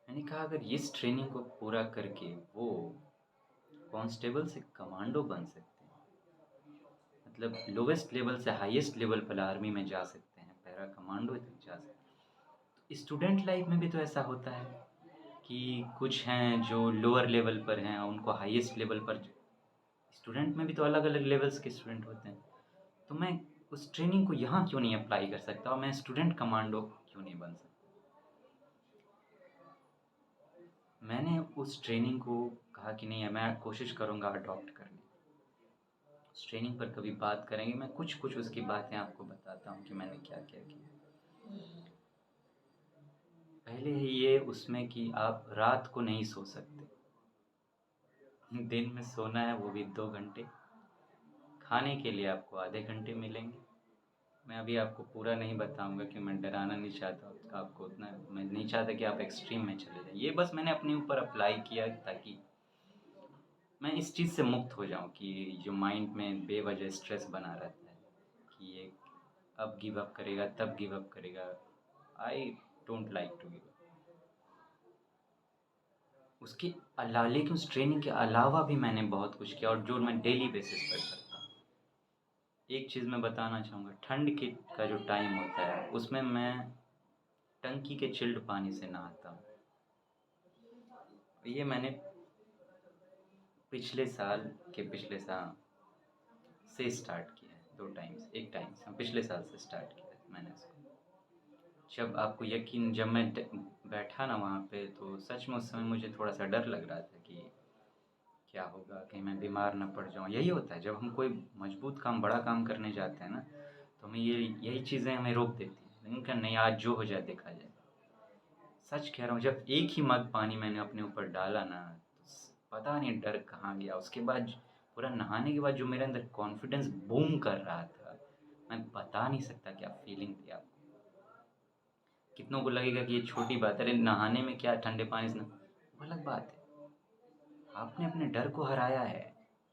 मैंने कहा अगर इस ट्रेनिंग को पूरा करके वो कांस्टेबल से कमांडो बन सकते हैं, मतलब लोवेस्ट लेवल से हाईएस्ट लेवल पर आर्मी में जा सकते हैं, पैरा कमांडो तक जा सकते हैं, तो स्टूडेंट लाइफ में भी तो ऐसा होता है कि कुछ हैं जो लोअर लेवल पर हैं, उनको हाईएस्ट लेवल पर। स्टूडेंट में भी तो अलग अलग लेवल्स के स्टूडेंट होते हैं, तो मैं उस ट्रेनिंग को यहाँ क्यों नहीं अप्लाई कर सकता और मैं स्टूडेंट कमांडो क्यों नहीं बन सकता? मैंने उस ट्रेनिंग को कहा कि नहीं, मैं कोशिश करूँगा अडॉप्ट करने। उस ट्रेनिंग पर कभी बात करेंगे, मैं कुछ कुछ उसकी बातें आपको बताता हूँ कि मैंने क्या क्या किया। पहले है ये उसमें कि आप रात को नहीं सो सकते, दिन में सोना है, वो भी 2 घंटे। खाने के लिए आपको आधे घंटे मिलेंगे। मैं अभी आपको पूरा नहीं बताऊंगा कि मैं डराना नहीं चाहता आपको उतना, मैं नहीं चाहता कि आप एक्सट्रीम में चले जाएं। ये बस मैंने अपने ऊपर अप्लाई किया ताकि मैं इस चीज़ से मुक्त हो जाऊं कि जो माइंड में बेवजह स्ट्रेस बना रहता है कि ये अब गिव अप करेगा, तब गिव अप करेगा। I don't like to give up. उसके अलावा, लेकिन उस ट्रेनिंग के अलावा भी मैंने बहुत कुछ किया और जो मैं डेली बेसिस पर करता हूँ। एक चीज़ मैं बताना चाहूँगा, ठंड के का जो टाइम होता है उसमें मैं टंकी के चिल्ड पानी से नहाता हूँ। ये मैंने पिछले साल से स्टार्ट किया है, 2 टाइम से, एक टाइम से पिछले साल से स्टार्ट किया है मैंने इसको। जब आपको यकीन, जब मैं बैठा ना वहाँ पे, तो सच में उस समय मुझे थोड़ा सा डर लग रहा था कि क्या होगा, कहीं मैं बीमार ना पड़ जाऊँ। यही होता है जब हम कोई मजबूत काम, बड़ा काम करने जाते हैं ना, तो हमें यही चीज़ें हमें रोक देती हैं, लेकिन क्या नहीं, आज जो हो जाए देखा जाए। सच कह रहा हूँ, जब एक ही मग पानी मैंने अपने ऊपर डाला ना, तो पता नहीं डर कहाँ गया। उसके बाद पूरा नहाने के बाद जो मेरे अंदर कॉन्फिडेंस बूम कर रहा था, मैं बता नहीं सकता क्या फीलिंग थी आपको। कितनों को लगेगा कि ये छोटी बात है, अरे नहाने में क्या, ठंडे पानी से वो अलग बात है। आपने अपने डर को हराया है।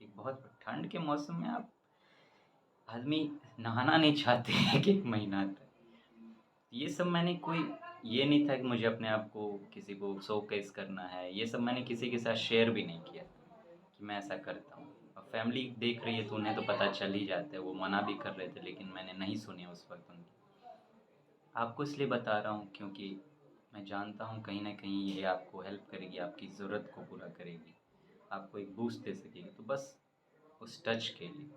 एक बहुत ठंड के मौसम में आप, आदमी नहाना नहीं चाहते एक एक महीना तक। ये सब मैंने कोई, ये नहीं था कि मुझे अपने आप को किसी को शोकेस करना है, ये सब मैंने किसी के साथ शेयर भी नहीं किया कि मैं ऐसा करता हूँ। अब फैमिली देख रही है तो उन्हें तो पता चल ही जाता है, वो मना भी कर रहे थे लेकिन मैंने नहीं सुनी उस वक्त उनकी। आपको इसलिए बता रहा हूँ क्योंकि मैं जानता हूँ कहीं ना कहीं ये आपको हेल्प करेगी, आपकी ज़रूरत को पूरा करेगी, आपको एक बूस्ट दे सकेगी। तो बस उस टच के लिए,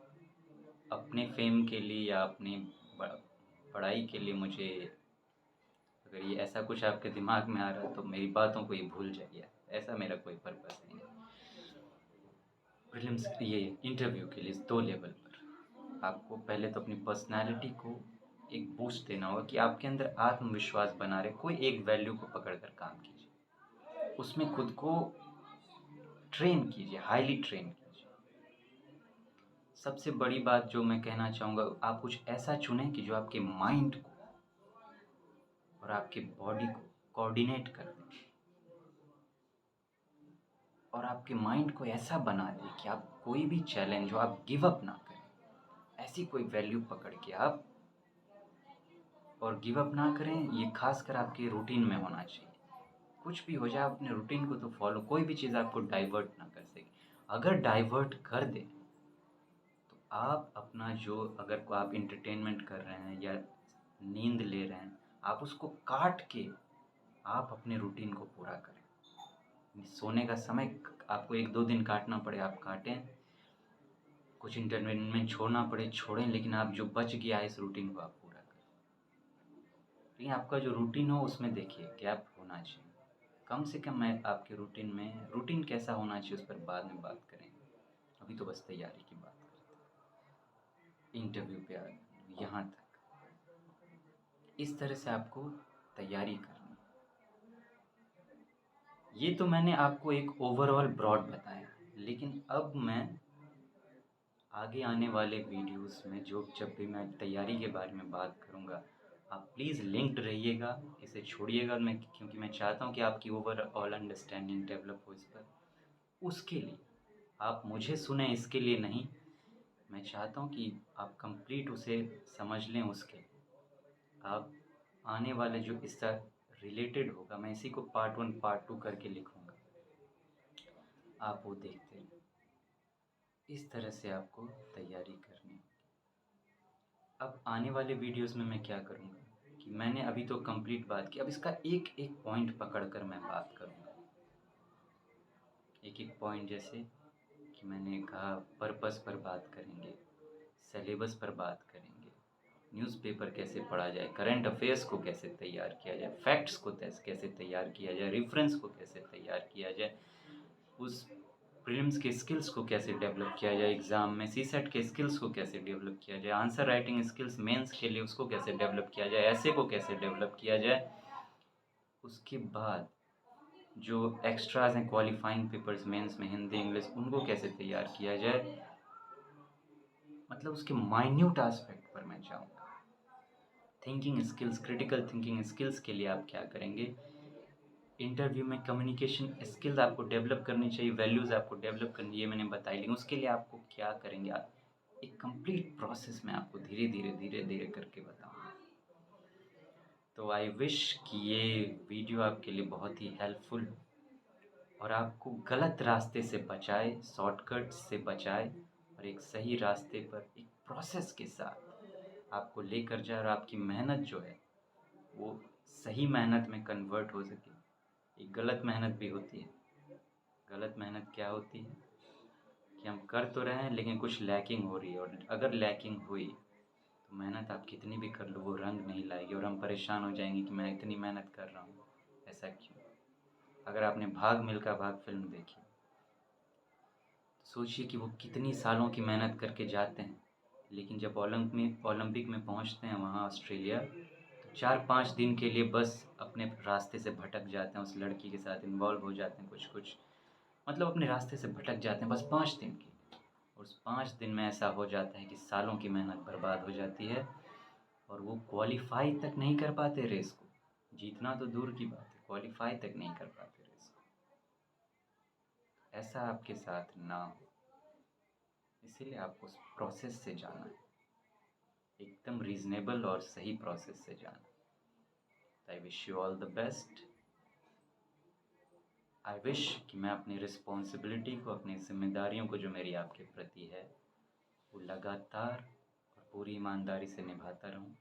अपने फेम के लिए या अपनी पढ़ाई के लिए, मुझे अगर ये ऐसा कुछ आपके दिमाग में आ रहा है तो मेरी बातों को ये भूल जाइए। ऐसा मेरा कोई पर्पस नहीं है। प्रीलिम्स, ये इंटरव्यू के लिए 2 लेवल पर आपको पहले तो अपनी पर्सनालिटी को एक बूस्ट देना होगा कि आपके अंदर आत्मविश्वास बना रहे। कोई एक वैल्यू को पकड़ कर काम कीजिए, उसमें खुद को ट्रेन कीजिए, हाईली ट्रेन कीजिए। सबसे बड़ी बात जो मैं कहना चाहूँगा, आप कुछ ऐसा चुनें कि जो आपके माइंड को और आपके बॉडी को कोऑर्डिनेट कर दे, और आपके माइंड को ऐसा बना दे कि आप कोई भी चैलेंज हो आप गिव अप ना करें। ऐसी कोई वैल्यू पकड़ के आप, और गिव अप ना करें, ये खासकर आपके रूटीन में होना चाहिए। कुछ भी हो जाए, अपने रूटीन को तो फॉलो, कोई भी चीज़ आपको डाइवर्ट ना कर सके। अगर डाइवर्ट कर दे तो आप अपना जो, अगर को आप इंटरटेनमेंट कर रहे हैं या नींद ले रहे हैं, आप उसको काट के आप अपने रूटीन को पूरा करें। सोने का समय आपको 1-2 दिन काटना पड़े आप काटें, कुछ इंटरटेनमेंट छोड़ना पड़े छोड़ें, लेकिन आप जो बच गया है इस रूटीन को आप पूरा करें। लेकिन आपका जो रूटीन हो उसमें देखिए गैप होना चाहिए। कम से कम मैं आपके रूटीन में, रूटीन कैसा होना चाहिए उस पर बाद में बात करेंगे। अभी तो बस तैयारी की बात करते हैं। इंटरव्यू पे आ यहाँ तक इस तरह से आपको तैयारी करनी। ये तो मैंने आपको एक ओवरऑल ब्रॉड बताया, लेकिन अब मैं आगे आने वाले वीडियोस में जब भी मैं तैयारी के बारे में बात करूँगा, आप प्लीज़ लिंक्ड रहिएगा, इसे छोड़िएगा मैं, क्योंकि मैं चाहता हूँ कि आपकी ओवरऑल अंडरस्टैंडिंग डेवलप हो इस पर। उसके लिए आप मुझे सुने, इसके लिए नहीं, मैं चाहता हूँ कि आप कंप्लीट उसे समझ लें। उसके आप आने वाले जो इससे रिलेटेड होगा, मैं इसी को पार्ट 1 पार्ट 2 करके लिखूँगा, आप वो देखते रहें। इस तरह से आपको तैयारी करनी है। अब आने वाले वीडियोस में मैं क्या करूँगा कि मैंने अभी तो कंप्लीट बात की, अब इसका एक एक पॉइंट पकड़ कर मैं बात करूँगा। एक एक पॉइंट, जैसे कि मैंने कहा पर्पस पर बात करेंगे, सिलेबस पर बात करेंगे, न्यूज़पेपर कैसे पढ़ा जाए, करंट अफेयर्स को कैसे तैयार किया जाए, फैक्ट्स को कैसे तैयार किया जाए, रेफरेंस को कैसे तैयार किया जाए, उस प्रीलिम्स के स्किल्स को कैसे डेवलप किया जाए, एग्ज़ाम में सीसेट के स्किल्स को कैसे डेवलप किया जाए, आंसर राइटिंग स्किल्स मेंस के लिए उसको कैसे डेवलप किया जाए, ऐसे को कैसे डेवलप किया जाए। उसके बाद जो एक्स्ट्राज हैं, क्वालिफाइंग पेपर्स मेंस में हिंदी इंग्लिश, उनको कैसे तैयार किया जाए, मतलब उसके माइन्यूट एस्पेक्ट पर मैं जाऊँगा। Thinking skills, critical thinking skills के लिए आप क्या करेंगे, इंटरव्यू में कम्युनिकेशन स्किल्स आपको डेवलप करनी चाहिए, वैल्यूज़ आपको डेवलप करनी है, मैंने बताई। लेकिन उसके लिए आपको क्या करेंगे, आप एक कंप्लीट प्रोसेस में आपको धीरे धीरे करके बताऊँगा। तो आई विश कि ये वीडियो आपके लिए बहुत ही हेल्पफुल और आपको गलत रास्ते से बचाए, शॉर्टकट से बचाए और एक सही रास्ते पर एक प्रोसेस के साथ आपको लेकर जाए, और आपकी मेहनत जो है वो सही मेहनत में कन्वर्ट हो सके। एक गलत मेहनत भी होती है। गलत मेहनत क्या होती है कि हम कर तो रहे हैं लेकिन कुछ लैकिंग हो रही है, और अगर लैकिंग हुई तो मेहनत आप कितनी भी कर लो वो रंग नहीं लाएगी, और हम परेशान हो जाएंगे कि मैं इतनी मेहनत कर रहा हूँ, ऐसा क्यों। अगर आपने भाग मिल्खा भाग फिल्म देखी तो सोचिए कि वो कितनी सालों की मेहनत करके जाते हैं, लेकिन जब ओलंपिक में पहुँचते हैं वहाँ ऑस्ट्रेलिया, तो 4-5 दिन के लिए बस अपने रास्ते से भटक जाते हैं, उस लड़की के साथ इन्वॉल्व हो जाते हैं, कुछ मतलब अपने रास्ते से भटक जाते हैं बस 5 दिन के। उस 5 दिन में ऐसा हो जाता है कि सालों की मेहनत बर्बाद हो जाती है, और वो क्वालिफ़ाई तक नहीं कर पाते रेस को। जीतना तो दूर की बात है, क्वालिफ़ाई तक नहीं कर पाते रेस को। ऐसा आपके साथ ना हो, इसीलिए आपको उस प्रोसेस से जाना है, एकदम रीज़नेबल और सही प्रोसेस से जाना। I wish you all the best. I wish कि मैं अपनी रिस्पॉन्सिबिलिटी को, अपनी ज़िम्मेदारियों को जो मेरी आपके प्रति है, वो लगातार और पूरी ईमानदारी से निभाता रहूं,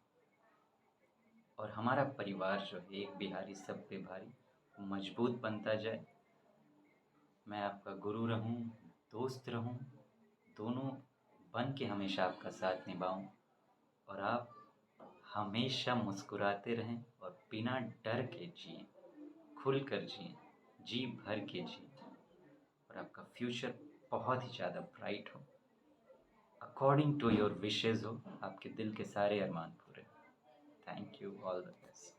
और हमारा परिवार जो है, एक बिहारी सब पे भारी, वो मजबूत बनता जाए। मैं आपका गुरु रहूं, दोस्त रहूं, दोनों बन के हमेशा आपका साथ निभाऊं, और आप हमेशा मुस्कुराते रहें और बिना डर के जिएं, खुल कर जिएं, जी भर के जिएं, और आपका फ्यूचर बहुत ही ज़्यादा ब्राइट हो, अकॉर्डिंग टू योर विशेज़ हो, आपके दिल के सारे अरमान पूरे। Thank you, all the best.